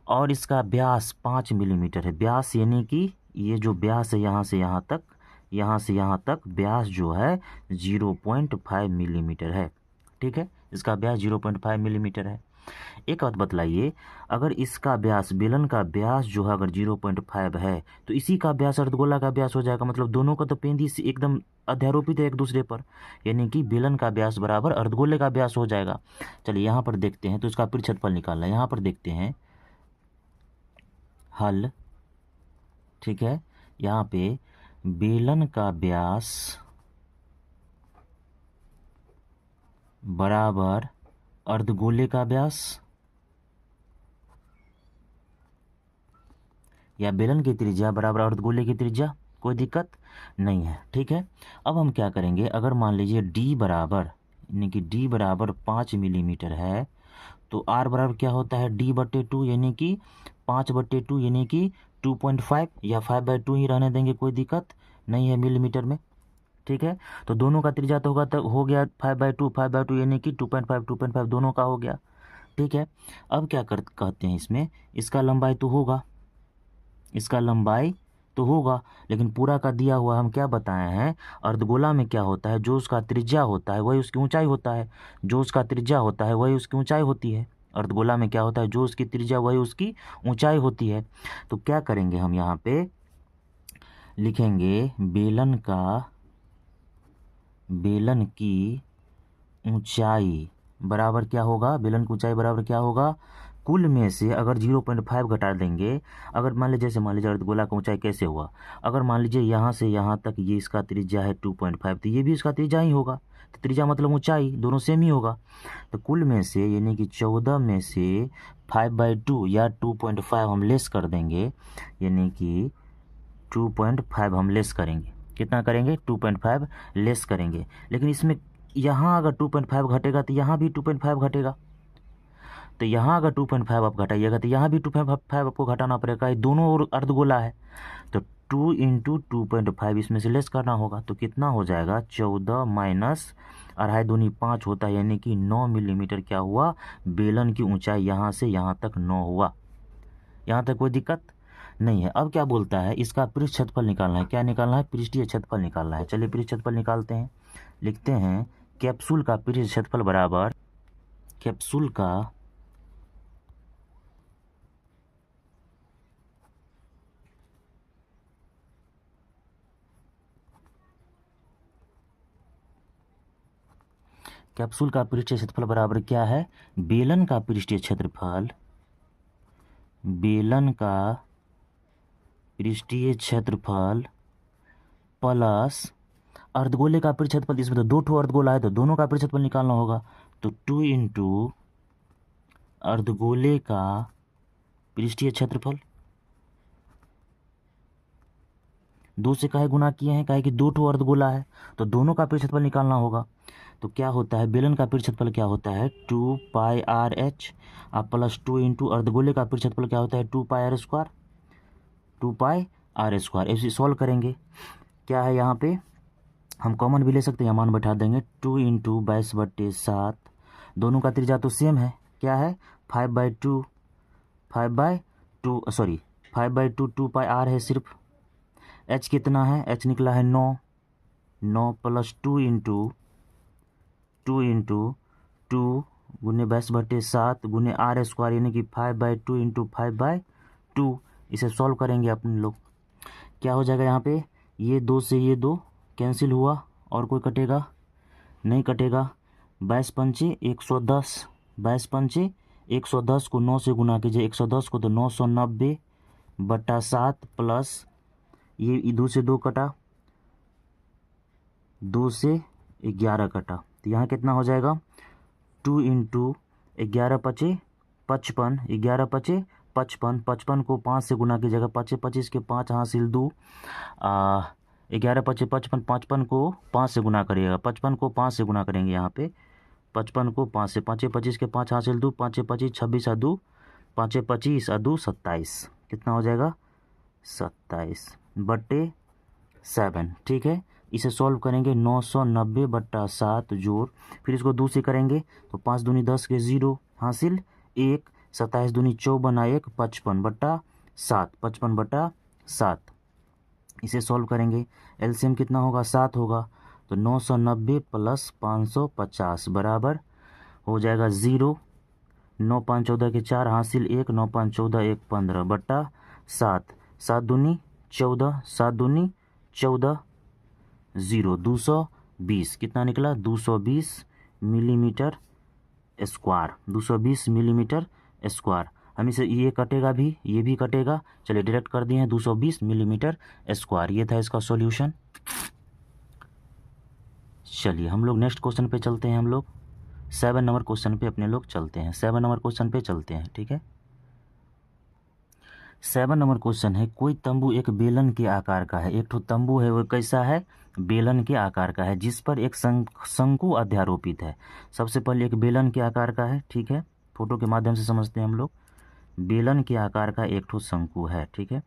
और इसका व्यास 5 मिलीमीटर है। व्यास यानी कि ये जो व्यास है यहाँ से यहाँ तक, यहाँ से यहाँ तक व्यास जो है 0.5 मिलीमीटर है, ठीक है। इसका व्यास 0.5 मिलीमीटर है। एक बात बतलाइए, अगर इसका व्यास, बेलन का व्यास जो है अगर 0.5 है तो इसी का व्यास अर्धगोला का व्यास हो जाएगा, मतलब दोनों का तो पेंदी एकदम अध्यारोपित है एक दूसरे पर, यानी कि बेलन का व्यास बराबर अर्धगोले का व्यास हो जाएगा। चलिए यहाँ पर देखते हैं, तो इसका पृष्ठफल निकालना है। यहाँ पर देखते हैं हल, ठीक है। यहाँ पे बेलन का व्यास बराबर अर्धगोले का व्यास, या बेलन की त्रिज्या बराबर अर्धगोले की त्रिज्या, कोई दिक्कत नहीं है, ठीक है। अब हम क्या करेंगे, अगर मान लीजिए डी बराबर, यानी कि डी बराबर 5 मिलीमीटर है, तो आर बराबर क्या होता है, D/2, यानी कि 5/2, यानी कि 2.5 या 5/2 ही रहने देंगे, कोई दिक्कत नहीं है मिलीमीटर में, ठीक है। तो दोनों का त्रिज्या तो होगा, तो हो गया 5/2 यानी कि 2.5 दोनों का हो गया, ठीक है। अब क्या कहते हैं इसमें, इसका लंबाई तो होगा, इसका लंबाई तो होगा, लेकिन पूरा का दिया हुआ हम क्या बताए हैं, अर्धगोला में क्या होता है, जो उसका त्रिज्या होता है वही उसकी ऊंचाई होता है, जो उसका त्रिज्या होता है वही उसकी ऊंचाई होती है। अर्धगोला में क्या होता है, जो उसकी त्रिज्या वही उसकी ऊंचाई होती है। तो क्या करेंगे हम, यहाँ पे लिखेंगे बेलन की ऊंचाई बराबर क्या होगा, बेलन की ऊंचाई बराबर क्या होगा, कुल में से अगर 0.5 घटा देंगे, अगर मान लीजिए, जैसे मान लीजिए अर्धगोला का ऊंचाई कैसे हुआ, अगर मान लीजिए यहाँ से यहाँ तक ये इसका त्रिज्या है 2.5, तो ये भी इसका त्रिज्या ही होगा, तो त्रिज्या मतलब ऊंचाई, दोनों सेम ही होगा। तो कुल में से यानी कि 14 में से 5/2 या 2.5 हम लेस कर देंगे, यानी कि 2.5 हम लेस करेंगे। कितना करेंगे, 2.5 लेस करेंगे। लेकिन इसमें यहाँ अगर 2.5 घटेगा तो यहाँ भी 2.5 घटेगा, तो यहाँ अगर 2.5 आप घटाइएगा तो यहाँ भी 2.5 आपको घटाना पड़ेगा, ये दोनों और अर्धगोला है, तो 2 × 2.5 इसमें से लेस करना होगा। तो कितना हो जाएगा, 14 माइनस 2.5 दूनी 5 होता है, यानी कि 9 मिलीमीटर क्या हुआ, बेलन की ऊंचाई यहाँ से यहाँ तक 9 हुआ। यहाँ तक कोई दिक्कत नहीं है। अब क्या बोलता है, इसका पृष्ठ क्षेत्रफल निकालना है। क्या निकालना है, पृष्ठीय क्षेत्रफल निकालना है। चलिए पृष्ठ क्षेत्रफल निकालते हैं। लिखते हैं कैप्सूल का पृष्ठ क्षेत्रफल बराबर कैप्सूल का कैप्सूल का पृष्ठीय क्षेत्रफल बराबर क्या है, बेलन का पृष्ठीय क्षेत्रफल, बेलन का पृष्ठीय क्षेत्रफल प्लस अर्धगोले का पृष्ठ क्षेत्रफल। इसमें तो 2 ठो अर्धगोला है, तो दोनों का पृष्ठ क्षेत्रफल निकालना होगा, तो 2 × अर्धगोले का पृष्ठीय क्षेत्रफल, 2 से काहे गुना किए हैं, काहे कि 2 ठो अर्धगोला है, तो दोनों का पृष्ठ क्षेत्रफल निकालना होगा। तो क्या होता है, बेलन का पृष्ठ क्षेत्रफल क्या होता है, 2πrh अब प्लस 2 × अर्धगोले का पृष्ठ क्षेत्रफल क्या होता है, 2πr², 2πr²। ऐसे सॉल्व करेंगे, क्या है यहाँ पे हम कॉमन भी ले सकते हैं, मान बैठा देंगे, 2 × 22/7, दोनों का त्रिज्या तो सेम है, क्या है 5/2 सॉरी 5/2 2πr है सिर्फ। h कितना है, h निकला है 9 प्लस 2 × 2 गुने 22/7 गुने r² यानी कि 5/2 × 5/2। इसे सॉल्व करेंगे अपन लोग, क्या हो जाएगा यहाँ पे, ये 2 से ये 2 कैंसिल हुआ, और कोई कटेगा नहीं कटेगा। 22 पंचे 110, 22 पंचे 110 को 9 से गुना कीजिए, 110 को तो 990 बटा 7 प्लस ये 2 से 2 कटा, 2 से 11 कटा, तो यहाँ कितना हो जाएगा 2 इंटू 11 पचे 55, 11 पचे 55, 55 को 5 से गुना कीजिएगा, 5 25 के 5 हासिल 2, 11 पचे 55, 55 को 5 से गुना करिएगा, 55 को 5 से गुना करेंगे यहाँ पे, 55 को 5 से, 5 25 के 5 हासिल 2, 5 25 26 2, 5 25 2 27, कितना हो जाएगा 27 बटे 7। ठीक है, इसे सॉल्व करेंगे 990 बट्टा 7 जोड़, फिर इसको 2 से करेंगे तो 5 दूनी 10 के 0 हासिल 1, 27 दूनी 54 1 55 बट्टा 7, 55 बट्टा 7। इसे सॉल्व करेंगे, एलसीएम कितना होगा 7 होगा, तो 990 प्लस 550 बराबर हो जाएगा 0, 9 5 14 के 4 हासिल 1, 9 5 14 1 15 बट्टा 7, 7 दूनी 14, 7 दूनी 14, 0 220, कितना निकला 220 मिलीमीटर स्क्वायर, 220 मिलीमीटर स्क्वायर। हम इसे, ये कटेगा भी, ये भी कटेगा, चलिए डायरेक्ट कर दिए हैं 220 मिलीमीटर स्क्वायर। ये था इसका सॉल्यूशन। चलिए हम लोग नेक्स्ट क्वेश्चन पे चलते हैं, हम लोग 7 नंबर क्वेश्चन पे अपने लोग चलते हैं, 7 नंबर क्वेश्चन पे चलते हैं। ठीक है, 7 नंबर क्वेश्चन है, कोई तंबू एक बेलन के आकार का है। एक तो तंबू है वो कैसा है, बेलन के आकार का है, जिस पर एक शंकु अध्यारोपित है। सबसे पहले एक बेलन के आकार का है, ठीक है, फोटो के माध्यम से समझते हैं हम लोग। बेलन के आकार का एक ठो शंकु है, ठीक है।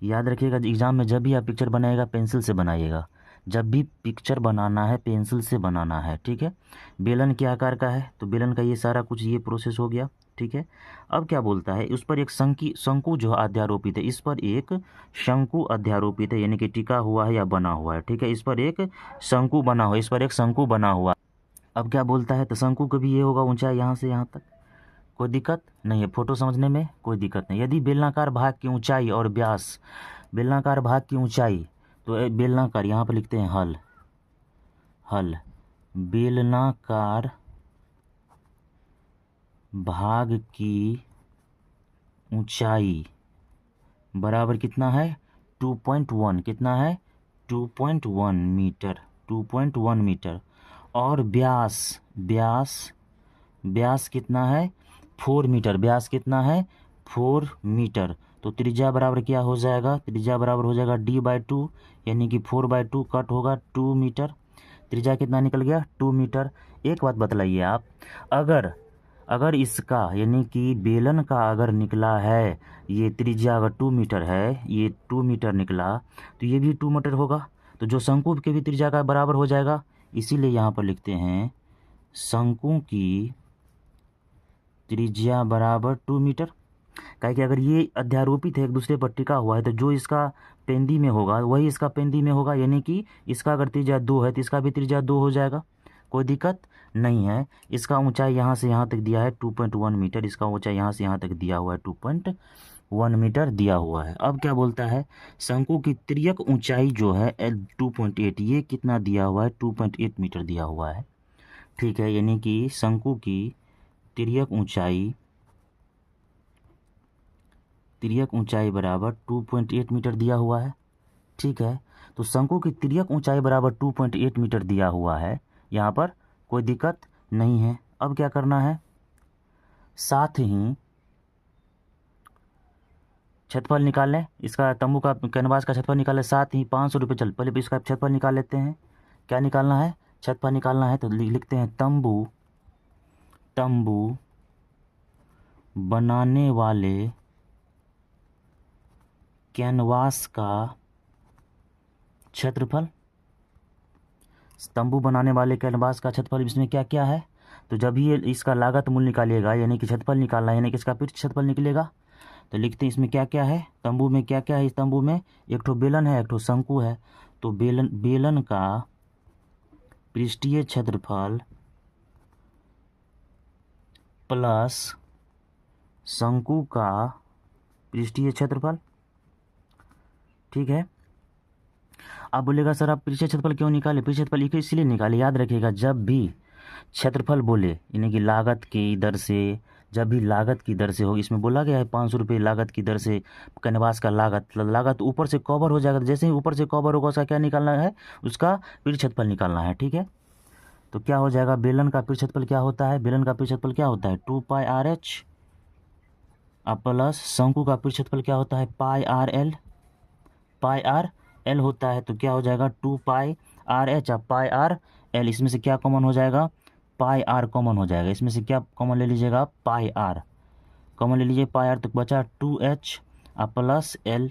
याद रखिएगा एग्जाम में जब भी आप पिक्चर बनाइएगा पेंसिल से बनाइएगा, जब भी पिक्चर बनाना है पेंसिल से बनाना है, ठीक है। बेलन के आकार का है तो बेलन का ये सारा कुछ ये प्रोसेस हो गया, ठीक है। अब क्या बोलता है, उस पर एक शंकु जो अध्यारोपित है, इस पर एक शंकु अध्यारोपित है, यानी कि टिका हुआ है या बना हुआ है, ठीक है। इस पर एक शंकु बना हुआ है, इस पर एक शंकु बना हुआ। अब क्या बोलता है, तो शंकु का भी ये होगा ऊंचाई यहाँ से यहाँ तक, कोई दिक्कत नहीं है, फोटो समझने में कोई दिक्कत नहीं। यदि बेलनाकार भाग की ऊंचाई और व्यास, बेलनाकार भाग की ऊंचाई, तो बेलनाकार यहाँ पर लिखते हैं हल, हल बेलनाकार भाग की ऊंचाई बराबर कितना है 2.1, कितना है 2.1 मीटर, 2.1 मीटर। और व्यास, व्यास कितना है 4 मीटर, व्यास कितना है 4 मीटर। तो त्रिज्या बराबर क्या हो जाएगा, त्रिज्या बराबर हो जाएगा d/2, यानी कि 4/2 कट होगा 2 मीटर। त्रिज्या कितना निकल गया 2 मीटर। एक बात बतलाइए आप, अगर इसका यानी कि बेलन का अगर निकला है ये त्रिज्या अगर 2 मीटर है, ये 2 मीटर निकला तो ये भी 2 मीटर होगा, तो जो शंकु के भी त्रिज्या का बराबर हो जाएगा। इसीलिए यहाँ पर लिखते हैं शंकु की त्रिज्या बराबर 2 मीटर। काहे कि अगर ये अध्यारोपित है, एक दूसरे पर टिका हुआ है, तो जो इसका पेंदी में होगा वही इसका पेंदी में होगा, यानी कि इसका अगर त्रिज्या 2 है तो इसका भी त्रिज्या 2 हो जाएगा, कोई दिक्कत नहीं है। इसका ऊंचाई यहाँ से यहाँ तक दिया है 2.1 मीटर, इसका ऊंचाई यहाँ से यहाँ तक दिया हुआ है 2.1 मीटर दिया हुआ है। अब क्या बोलता है, शंकु की तिर्यक ऊंचाई जो है 2.8, ये कितना दिया हुआ है 2.8 मीटर दिया हुआ है, ठीक है। यानी कि शंकु की तिर्यक ऊंचाई बराबर 2.8 मीटर दिया हुआ है, ठीक है। तो शंकु की तिर्यक ऊंचाई बराबर 2.8 मीटर दिया हुआ है, यहाँ पर कोई दिक्कत नहीं है। अब क्या करना है, साथ ही क्षेत्रफल निकाल लें, इसका तंबू का कैनवास का क्षेत्रफल निकालें, साथ ही 500 रुपये। चल पहले इसका क्षेत्रफल निकाल लेते हैं, क्या निकालना है क्षेत्रफल निकालना है, तो लिखते हैं तंबू बनाने वाले कैनवास का क्षेत्रफल, तंबू बनाने वाले कैनवास का क्षेत्रफल, इसमें क्या क्या है, तो जब ही इसका लागत मूल्य निकालिएगा यानी कि क्षेत्रफल निकालना है, यानी कि इसका पृष्ठ क्षेत्रफल निकलेगा, तो लिखते हैं इसमें क्या क्या है, तंबू में क्या क्या है। इस तंबू में एक ठो बेलन है, एक ठो शंकु है, तो बेलन का पृष्ठीय क्षेत्रफल प्लस शंकु का पृष्ठीय क्षेत्रफल, ठीक है। अब बोलेगा सर आप पृष्ठीय क्षेत्रफल क्यों निकाले? पृष्ठीय क्षेत्रफल इसलिए निकाले, याद रखिएगा, जब भी क्षेत्रफल बोले यानी कि लागत की दर से, जब भी लागत की दर से हो, इसमें बोला गया है 500 रुपये लागत की दर से कैनवास का लागत ऊपर से कवर हो जाएगा। जैसे ही ऊपर से कवर होगा उसका क्या निकालना है? उसका पृष्ठीय क्षेत्रफल निकालना है, ठीक है। तो क्या हो जाएगा? बेलन का पृष्ठीय क्षेत्रफल क्या होता है? बेलन का पृष्ठीय क्षेत्रफल क्या होता है? 2πRH प्लस शंकु का पृष्ठीय क्षेत्रफल क्या होता है? πRL, πRL होता है। तो क्या हो जाएगा? 2πRH और πRL, इसमें से क्या कॉमन हो जाएगा? πR कॉमन हो जाएगा। इसमें से क्या कॉमन ले लीजिएगा? πR कॉमन ले लीजिए, πR, तो बचा 2H प्लस L,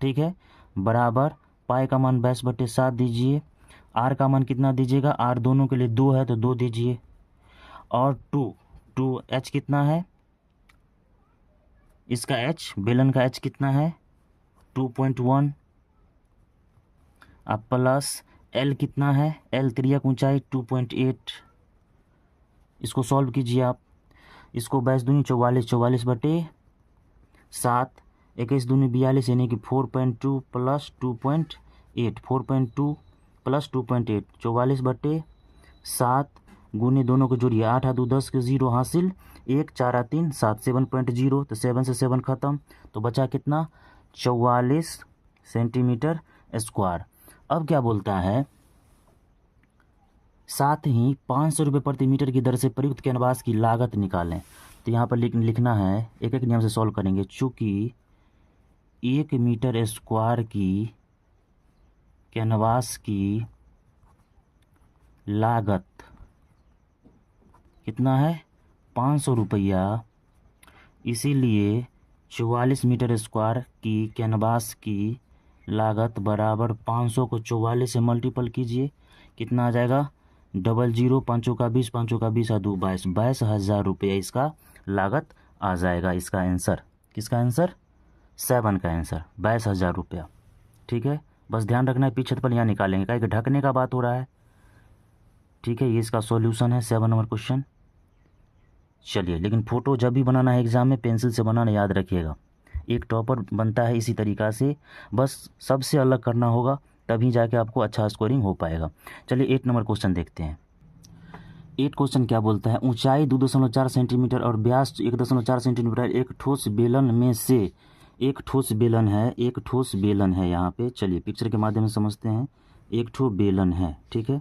ठीक है, बराबर पाई का मान 22/7 दीजिए, R का मान कितना दीजिएगा? R दोनों के लिए 2 है तो 2 दीजिए, और 2H कितना है? इसका H, बेलन का H कितना है? 2.1 प्लस L कितना है? L त्रियक ऊंचाई 2.8। इसको सॉल्व कीजिए आप। इसको 22 दूनी 44, 44/7, 21 दूनी 42 यानी कि 4.2 प्लस 2.8, 4.2 प्लस 2.8, 44/7 गुने दोनों को जोड़िए, 8 2 10 के 0 हासिल, 1 4 3 7, 7.0, तो 7 से 7 खत्म, तो बचा कितना? 44 सेंटीमीटर स्क्वायर। अब क्या बोलता है? साथ ही 500 रुपये प्रति मीटर की दर से प्रयुक्त कैनवास की लागत निकालें। तो यहाँ पर लिखना है, एक एक नियम से सॉल्व करेंगे। चूँकि 1 मीटर स्क्वायर की कैनवास की लागत कितना है? 500 रुपया, इसीलिए 44 मीटर स्क्वायर की कैनवास की लागत बराबर 500 को 44 से मल्टीपल कीजिए, कितना आ जाएगा? 00, 5 का 20, 5 का 20 और 2 22, 22,000 रुपये इसका लागत आ जाएगा। इसका आंसर, किसका आंसर? 7 का आंसर 22,000 रुपया, ठीक है। बस ध्यान रखना है, पीछे पर यहाँ निकालेंगे, क्या ढकने का बात हो रहा है, ठीक है। ये इसका सॉल्यूशन है 7 नंबर क्वेश्चन। चलिए, लेकिन फ़ोटो जब भी बनाना है एग्ज़ाम में पेंसिल से बनाना, याद रखिएगा। एक टॉपर बनता है इसी तरीक़ा से, बस सबसे अलग करना होगा, तभी जाके आपको अच्छा स्कोरिंग हो पाएगा। चलिए 8 नंबर क्वेश्चन देखते हैं। 8 क्वेश्चन क्या बोलता है? ऊंचाई 2.4 सेंटीमीटर और व्यास 1.4 सेंटीमीटर एक ठोस बेलन में से, एक ठोस बेलन है यहाँ पे। चलिए पिक्चर के माध्यम से समझते हैं। एक ठो बेलन है, ठीक है,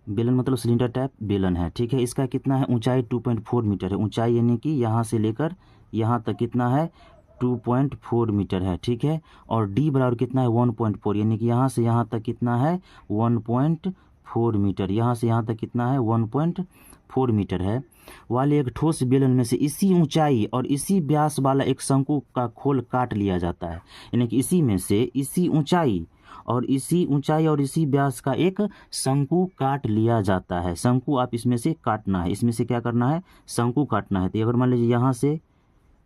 बेलन मतलब सिलेंडर टाइप बेलन है, ठीक है। इसका कितना है? ऊंचाई 2.4 मीटर है। ऊंचाई यानी कि यहाँ से लेकर यहाँ तक कितना है? 2.4 मीटर है, ठीक है। और डी बराबर कितना है? 1.4, यानी कि यहाँ से यहाँ तक कितना है? 1.4 मीटर। यहाँ से यहाँ तक कितना है? 1.4 मीटर है। वाले एक ठोस बेलन में से इसी ऊंचाई और इसी व्यास वाला एक शंकु का खोल काट लिया जाता है, यानी कि इसी में से इसी ऊंचाई और इसी व्यास का एक शंकु काट लिया जाता है। शंकु आप इसमें से काटना है, इसमें से क्या करना है? शंकु काटना है। तो अगर मान लीजिए यहाँ से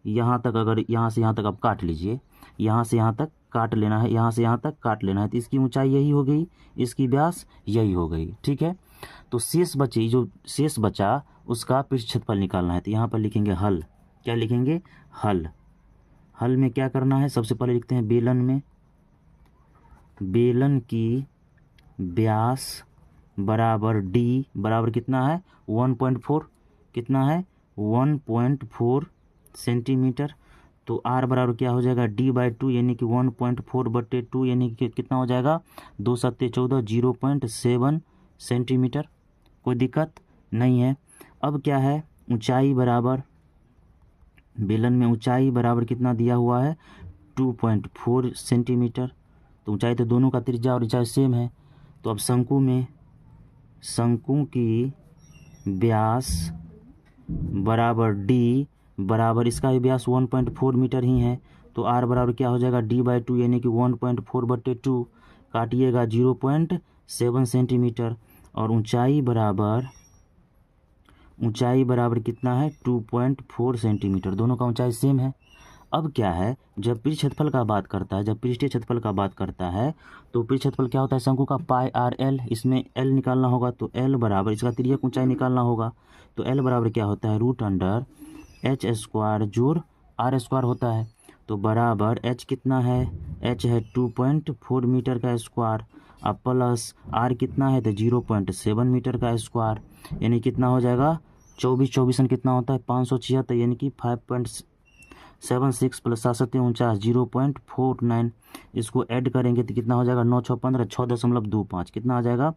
यहाँ तक, अगर यहाँ से यहाँ तक आप काट लीजिए, यहाँ से यहाँ तक काट लेना है, यहाँ से यहाँ तक काट लेना है, तो इसकी ऊंचाई यही हो गई, इसकी व्यास यही हो गई, ठीक है। तो शेष बचा उसका पृष्ठ क्षेत्रफल निकालना है। तो यहाँ पर लिखेंगे हल। क्या लिखेंगे? हल। हल में क्या करना है? सबसे पहले लिखते हैं बेलन की व्यास बराबर डी बराबर कितना है? 1.4, कितना है? 1.4 सेंटीमीटर। तो आर बराबर क्या हो जाएगा? d/2, यानी कि 1.4/2, यानी कि कितना हो जाएगा? 2 7 14, 0.7 सेंटीमीटर। कोई दिक्कत नहीं है। अब क्या है? ऊंचाई बराबर, बेलन में ऊंचाई बराबर कितना दिया हुआ है? 2.4 सेंटीमीटर। तो ऊंचाई तो दोनों का त्रिज्या और ऊंचाई सेम है। तो अब शंकु की व्यास बराबर डी बराबर, इसका भी व्यास 1.4 मीटर ही है। तो आर बराबर क्या हो जाएगा? d/2, यानी कि 1.4/2, काटिएगा 0.7 सेंटीमीटर। और ऊंचाई बराबर कितना है? 2.4 सेंटीमीटर। दोनों का ऊंचाई सेम है। अब क्या है? जब पृष्ठ क्षेत्रफल का बात करता है, जब पृष्ठीय क्षेत्रफल का बात करता है, तो पृष्ठ क्षेत्रफल क्या होता है? शंकु का πRL, इसमें L निकालना होगा। तो L बराबर, इसका तिर्यक ऊंचाई निकालना होगा। तो L बराबर क्या होता है? √h² जोड़ r² होता है। तो बराबर h कितना है, h है 2.4 मीटर का स्क्वायर, अब प्लस r कितना है तो 0.7 मीटर का स्क्वायर, यानी कितना हो जाएगा 24 कितना होता है 576, यानी कि 5.76 प्लस 7 0.49, इसको ऐड करेंगे तो कितना हो जाएगा 9 6 15 6.25, कितना आ जाएगा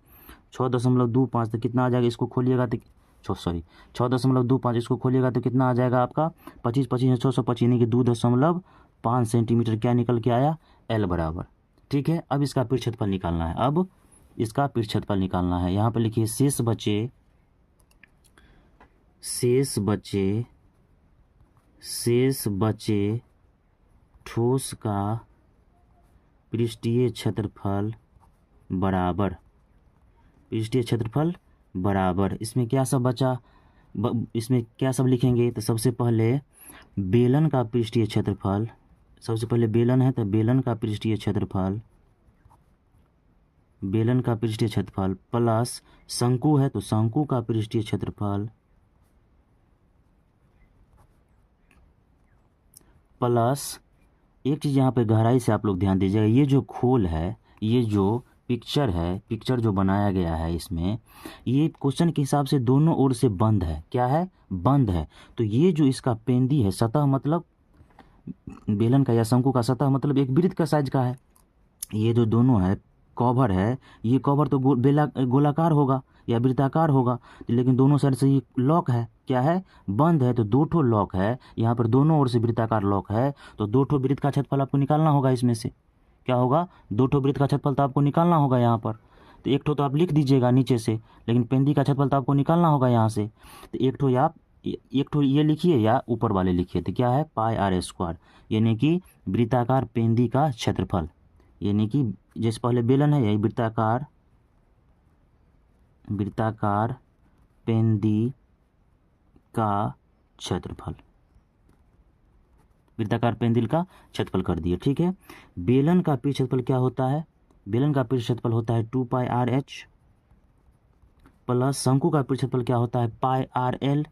6.25, तो कितना आ जाएगा इसको खोलिएगा तो 6.25, इसको खोलिएगा तो कितना आ जाएगा आपका 25 25 625, यानी कि 2.5 सेंटीमीटर क्या निकल के आया, L बराबर। ठीक है, अब इसका पृष्ठ क्षेत्रफल निकालना है, अब इसका पृष्ठ क्षेत्रफल निकालना है। यहाँ पर लिखिए शेष बचे ठोस का पृष्ठीय क्षेत्रफल बराबर, इसमें क्या सब बचा, इसमें क्या सब लिखेंगे, तो सबसे पहले बेलन का पृष्ठीय क्षेत्रफल, सबसे पहले बेलन है तो बेलन का पृष्ठीय क्षेत्रफल प्लस शंकु है तो शंकु का पृष्ठीय क्षेत्रफल प्लस एक चीज़ यहाँ पे गहराई से आप लोग ध्यान दीजिएगा, ये जो खोल है, ये जो पिक्चर जो बनाया गया है इसमें, ये क्वेश्चन के हिसाब से दोनों ओर से बंद है, क्या है, बंद है। तो ये जो इसका पेंदी है, सतह मतलब बेलन का या शंकु का सतह मतलब एक वृत्त का साइज का है, ये जो दोनों है कवर है, ये कवर तो गोलाकार होगा या वृत्ताकार होगा, लेकिन दोनों साइड से ये लॉक है, क्या है, बंद है। तो 2 ठो लॉक है यहाँ पर, दोनों ओर से वृत्ताकार लॉक है, तो 2 ठो वृत्त का क्षेत्रफल आपको निकालना होगा, इसमें से क्या होगा 2 ठो वृत्त का क्षेत्रफल तो आपको निकालना होगा यहाँ पर। तो एक ठो तो आप लिख दीजिएगा नीचे से, लेकिन पेंदी का क्षेत्रफल तो आपको निकालना होगा यहाँ से, तो एक ठो ये लिखिए या ऊपर वाले लिखिए, तो क्या है πr², यानी कि वृत्ताकार पेंदी का क्षेत्रफल, यानी कि जैसे पहले बेलन है यही वृत्ताकार पेंदी का क्षेत्रफल, वृत्ताकार पेंदिल का क्षेत्रफल कर दिए। ठीक है, बेलन का पृष्ठ क्षेत्रफल क्या होता है, बेलन का पृष्ठ क्षेत्रफल होता है 2πrh प्लस शंकु का पृष्ठ क्षेत्रफल क्या होता है πrl,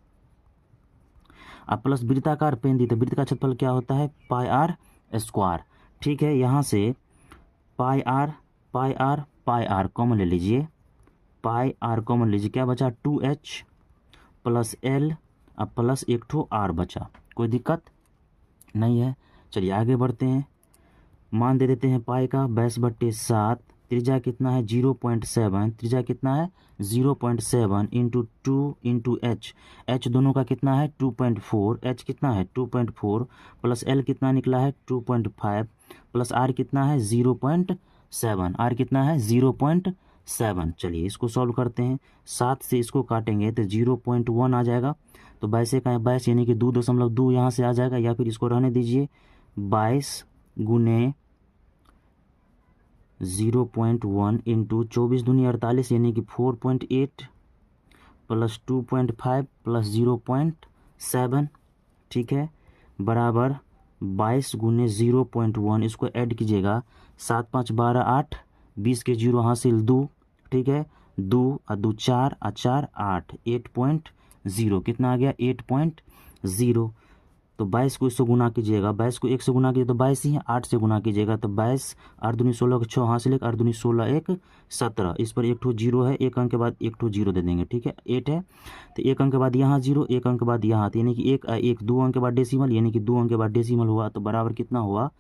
अब प्लस वृत्ताकार पेंदी, तो वृत्त का क्षेत्रफल क्या होता है πr²। ठीक है, यहाँ से पाई कॉमन ले लीजिए, कॉमन लीजिए, क्या बचा 2h प्लस l, अब प्लस एक ठो r बचा, कोई दिक्कत नहीं है। चलिए आगे बढ़ते हैं, मान दे देते हैं पाई का 22/7, त्रिज्या कितना है 0.7, त्रिज्या कितना है 0.7 इंटू 2 इंटू h दोनों का कितना है 2.4, h कितना है 2.4 प्लस l कितना निकला है 2.5 प्लस r कितना है 0.7, r कितना है 0.7। चलिए इसको सॉल्व करते हैं, 7 से इसको काटेंगे तो 0.1 आ जाएगा, तो 22 का 22 यानी कि 2.2 यहाँ से आ जाएगा, या फिर इसको रहने दीजिए 22 गुने 0.1 इंटू 24 दूनी 48 यानी कि 4.8 प्लस 2.5 प्लस 0.7। ठीक है, बराबर 22 गुने 0.1, इसको ऐड कीजिएगा 7 5 12 8, 20 के 0 हासिल 2। ठीक है, 2 और 2 4 और 4 8, 8.0 कितना आ गया 8.0। तो 22 को इससे गुना कीजिएगा, 22 को 1 से गुना कीजिए तो 22 ही है, 8 से गुना कीजिएगा तो 22, 8 दूनी 16 के 6 हासिल 1, 8 दूनी 16 1 17, इस पर एक ठो 0 है, एक अंक के बाद एक ठो 0 दे देंगे। ठीक है, 8 है तो एक अंक के बाद यहाँ 0, एक अंक के बाद यहाँ, यानी कि एक 2 अंक के बाद डेसिमल, यानी कि 2 अंक के बाद डेसिमल हुआ, तो बराबर कितना हुआ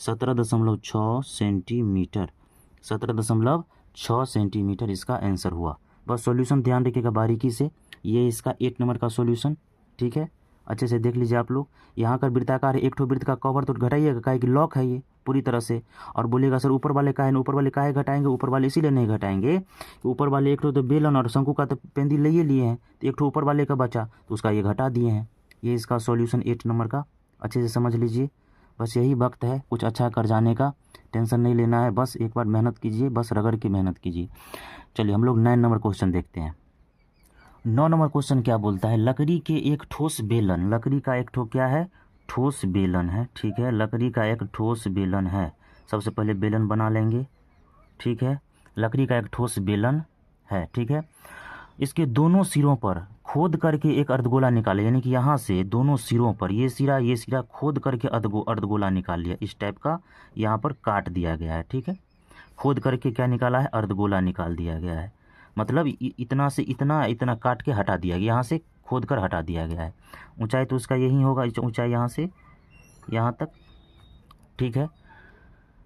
17.6 सेंटीमीटर, 17.6 सेंटीमीटर इसका आंसर हुआ। बस सॉल्यूशन ध्यान रखिएगा बारीकी से, ये इसका 8 नंबर का सॉल्यूशन। ठीक है, अच्छे से देख लीजिए आप लोग, यहाँ का वृत्ताकार है, एक ठो वृत्त का कवर तो घटाइएगा, काहे कि लॉक है ये पूरी तरह से, और बोलिएगा सर ऊपर वाले काहे, ऊपर वाले काहे घटाएंगे, ऊपर वाले इसीलिए नहीं घटाएंगे कि ऊपर वाले एक ठो तो बेलन और शंकु का तो पेंदी ले लिए हैं, तो एक ठो ऊपर वाले का बचा तो उसका ये घटा दिए हैं। ये इसका सॉल्यूशन 8 नंबर का, अच्छे से समझ लीजिए। बस यही वक्त है कुछ अच्छा कर जाने का, टेंशन नहीं लेना है, बस एक बार मेहनत कीजिए, बस रगड़ के मेहनत कीजिए। चलिए हम लोग 9 नंबर क्वेश्चन देखते हैं। 9 नंबर क्वेश्चन क्या बोलता है, लकड़ी के एक ठोस बेलन, लकड़ी का एक ठो क्या है ठोस बेलन है। ठीक है, लकड़ी का एक ठोस बेलन है, सबसे पहले बेलन बना लेंगे। ठीक है, लकड़ी का एक ठोस बेलन है। ठीक है, इसके दोनों सिरों पर खोद करके एक अर्धगोला निकाले, यानी कि यहाँ से दोनों सिरों पर ये सिरा खोद करके अर्धगोला निकाल लिया, इस टाइप का यहाँ पर काट दिया गया है। ठीक है, खोद करके क्या निकाला है, अर्धगोला निकाल दिया गया है। मतलब इतना से इतना इतना काट के हटा दिया गया, यहाँ से खोद कर हटा दिया गया है। ऊंचाई तो उसका यही होगा, ऊंचाई यहाँ से यहाँ तक। ठीक है,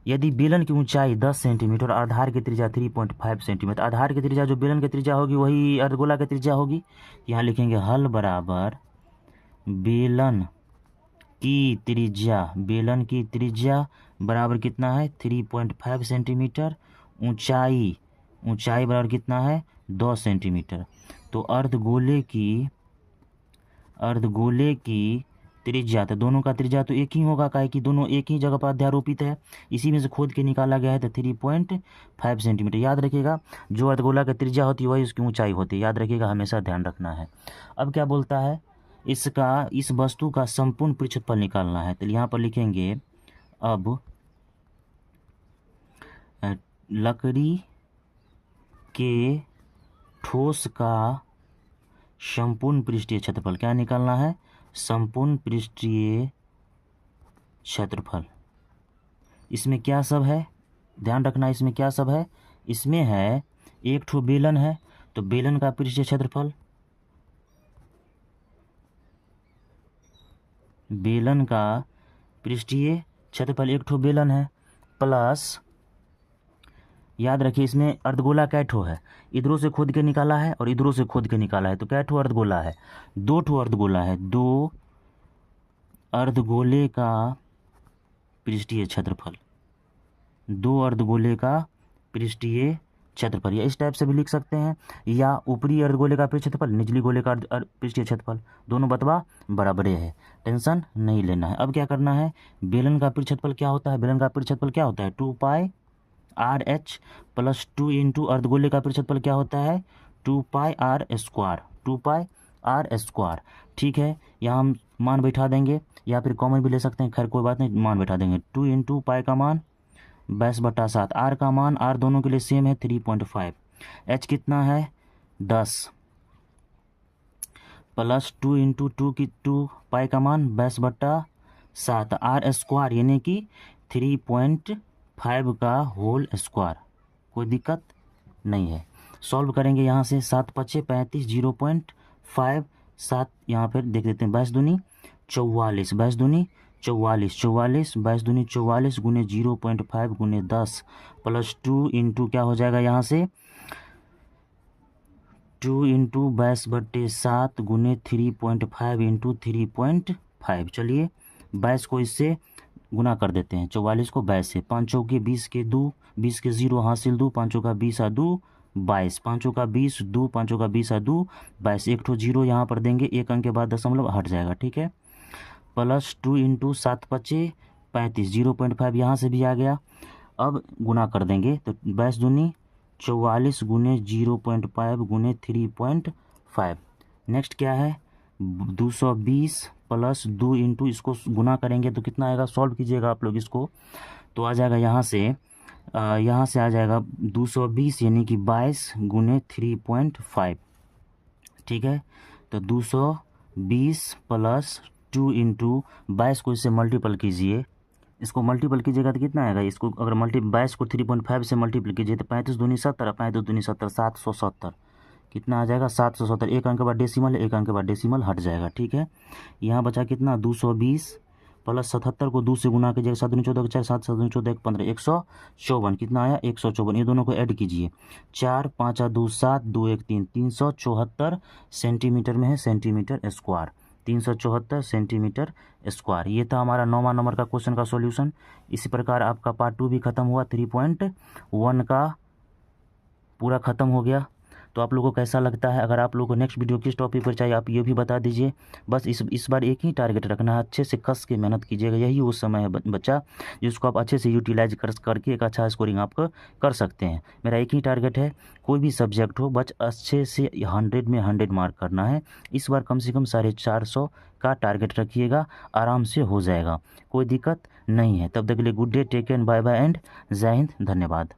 यदि बेलन की ऊंचाई 10 सेंटीमीटर और आधार की त्रिज्या 3.5 सेंटीमीटर, आधार की त्रिज्या जो बेलन की त्रिज्या होगी वही अर्धगोला की त्रिज्या होगी। यहाँ लिखेंगे हल बराबर बेलन की त्रिज्या बराबर कितना है, 3.5 सेंटीमीटर, ऊंचाई बराबर कितना है, 2 सेंटीमीटर। तो अर्धगोले की त्रिज्या, तो दोनों का त्रिज्या तो एक ही होगा, काहे कि दोनों एक ही जगह पर अध्यारोपित है, इसी में से खोद के निकाला गया है, तो 3.5 सेंटीमीटर। याद रखिएगा, जो अर्धगोला की त्रिज्या होती है वही उसकी ऊंचाई होती है, याद रखिएगा, हमेशा ध्यान रखना है। अब क्या बोलता है, इस वस्तु का संपूर्ण पृष्ठफल निकालना है। तो यहाँ पर लिखेंगे अब लकड़ी के ठोस का संपूर्ण पृष्ठीय क्षेत्रफल, क्या निकालना है, संपूर्ण पृष्ठीय क्षेत्रफल। इसमें क्या सब है, ध्यान रखना, इसमें क्या सब है, इसमें है एक ठो बेलन है, तो बेलन का पृष्ठीय क्षेत्रफल, बेलन का पृष्ठीय क्षेत्रफल एक ठो बेलन है, प्लस याद रखिए इसमें अर्धगोला कै ठो है, इधरों से खोद के निकाला है और इधरों से खोद के निकाला है, तो कै ठो अर्धगोला है, 2 ठो अर्धगोला है, 2 अर्धगोले का पृष्ठीय क्षेत्रफल, 2 अर्धगोले का पृष्ठीय क्षेत्रफल, या इस टाइप से भी लिख सकते हैं, या ऊपरी अर्धगोले का पृष्ठीय क्षेत्रफल, निचली गोले का पृष्ठीय क्षेत्रफल, दोनों बतवा बराबरे है, टेंशन नहीं लेना है। अब क्या करना है, बेलन का पृष्ठीय क्षेत्रफल क्या होता है, बेलन का पृष्ठीय क्षेत्रफल क्या होता है, 2πr(h) प्लस 2 इंटू अर्धगोले का पृष्ठीय क्षेत्रफल क्या होता है, 2πr²। ठीक है, यहाँ हम मान बैठा देंगे या फिर कॉमन भी ले सकते हैं, खैर कोई बात नहीं, मान बैठा देंगे। 2 इंटू पाई का मान 22/7, आर का मान, आर दोनों के लिए सेम है 3.5, एच कितना है 10, प्लस 2 इंटू 2 पाई का मान 22/7, r² यानी कि 3.5 का होल स्क्वायर, कोई दिक्कत नहीं है। सॉल्व करेंगे यहाँ से, 7×5 = 35, 0.5 7 यहाँ पर देख देते हैं, 22 दूनी 44, 22 दूनी 44, 22 दूनी 44 गुने 0.5 गुने 10 प्लस 2 इंटू क्या हो जाएगा यहाँ से, 2 इंटू 22/7 गुने 3.5 इंटू 3.5। चलिए 22 को इससे गुना कर देते हैं, 44 को 22 से, 5 चौके 20 के 2, 20 के 0 हासिल 2, 5 का 20 आ 2 22, 5 का 20 2, 5 का 20 आ 2 22, एक ठो 0 यहाँ पर देंगे, एक अंक के बाद दशमलव हट जाएगा। ठीक है, प्लस 2 इंटू 7×5 = 35, 0.5 यहाँ से भी आ गया। अब गुना कर देंगे तो 22 दूनी 44 गुने 0.5 गुने 3.5। नेक्स्ट क्या है, 220 प्लस 2 इंटू, इसको गुना करेंगे तो कितना आएगा, सॉल्व कीजिएगा आप लोग इसको, तो आ जाएगा यहाँ से आ जाएगा 220 यानी कि 22 गुने 3.5। ठीक है, तो 220 प्लस 2 इंटू 22 को इससे मल्टीपल कीजिए, इसको मल्टीपल कीजिएगा तो कितना आएगा, इसको अगर 22 को 3.5 से मल्टीपल कीजिए तो 35 दूनी 70, 35 दूनी 70, 770, कितना आ जाएगा 770, एक अंक के बाद डेसिमल है, एक अंक के बाद डेसिमल हट जाएगा। ठीक है, यहाँ बचा कितना, 220 प्लस 77 को 2 से गुना कीजिएगा, 7 दूनी 14 4, 7 7 दूनी 14 1 15, 154, कितना आया 154, ये दोनों को ऐड कीजिए, 4 5 2 7 2 1 3, 374 सेंटीमीटर में है, सेंटीमीटर स्क्वायर, 374 सेंटीमीटर स्क्वायर। ये था हमारा 9वां नंबर का क्वेश्चन का सॉल्यूशन। इसी प्रकार आपका पार्ट 2 भी खत्म हुआ, 3.1 का पूरा खत्म हो गया। तो आप लोगों को कैसा लगता है, अगर आप लोगों को नेक्स्ट वीडियो किस टॉपिक पर चाहिए आप ये भी बता दीजिए। बस इस बार एक ही टारगेट रखना है, अच्छे से कस के मेहनत कीजिएगा, यही उस समय है बच्चा जिसको आप अच्छे से यूटिलाइज करके एक अच्छा स्कोरिंग आप कर सकते हैं। मेरा एक ही टारगेट है, कोई भी सब्जेक्ट हो बस अच्छे से 100 में 100 मार्क करना है। इस बार कम से कम 450 का टारगेट रखिएगा, आराम से हो जाएगा, कोई दिक्कत नहीं है। तब तक के लिए good day, take care, bye bye and जय हिंद, धन्यवाद।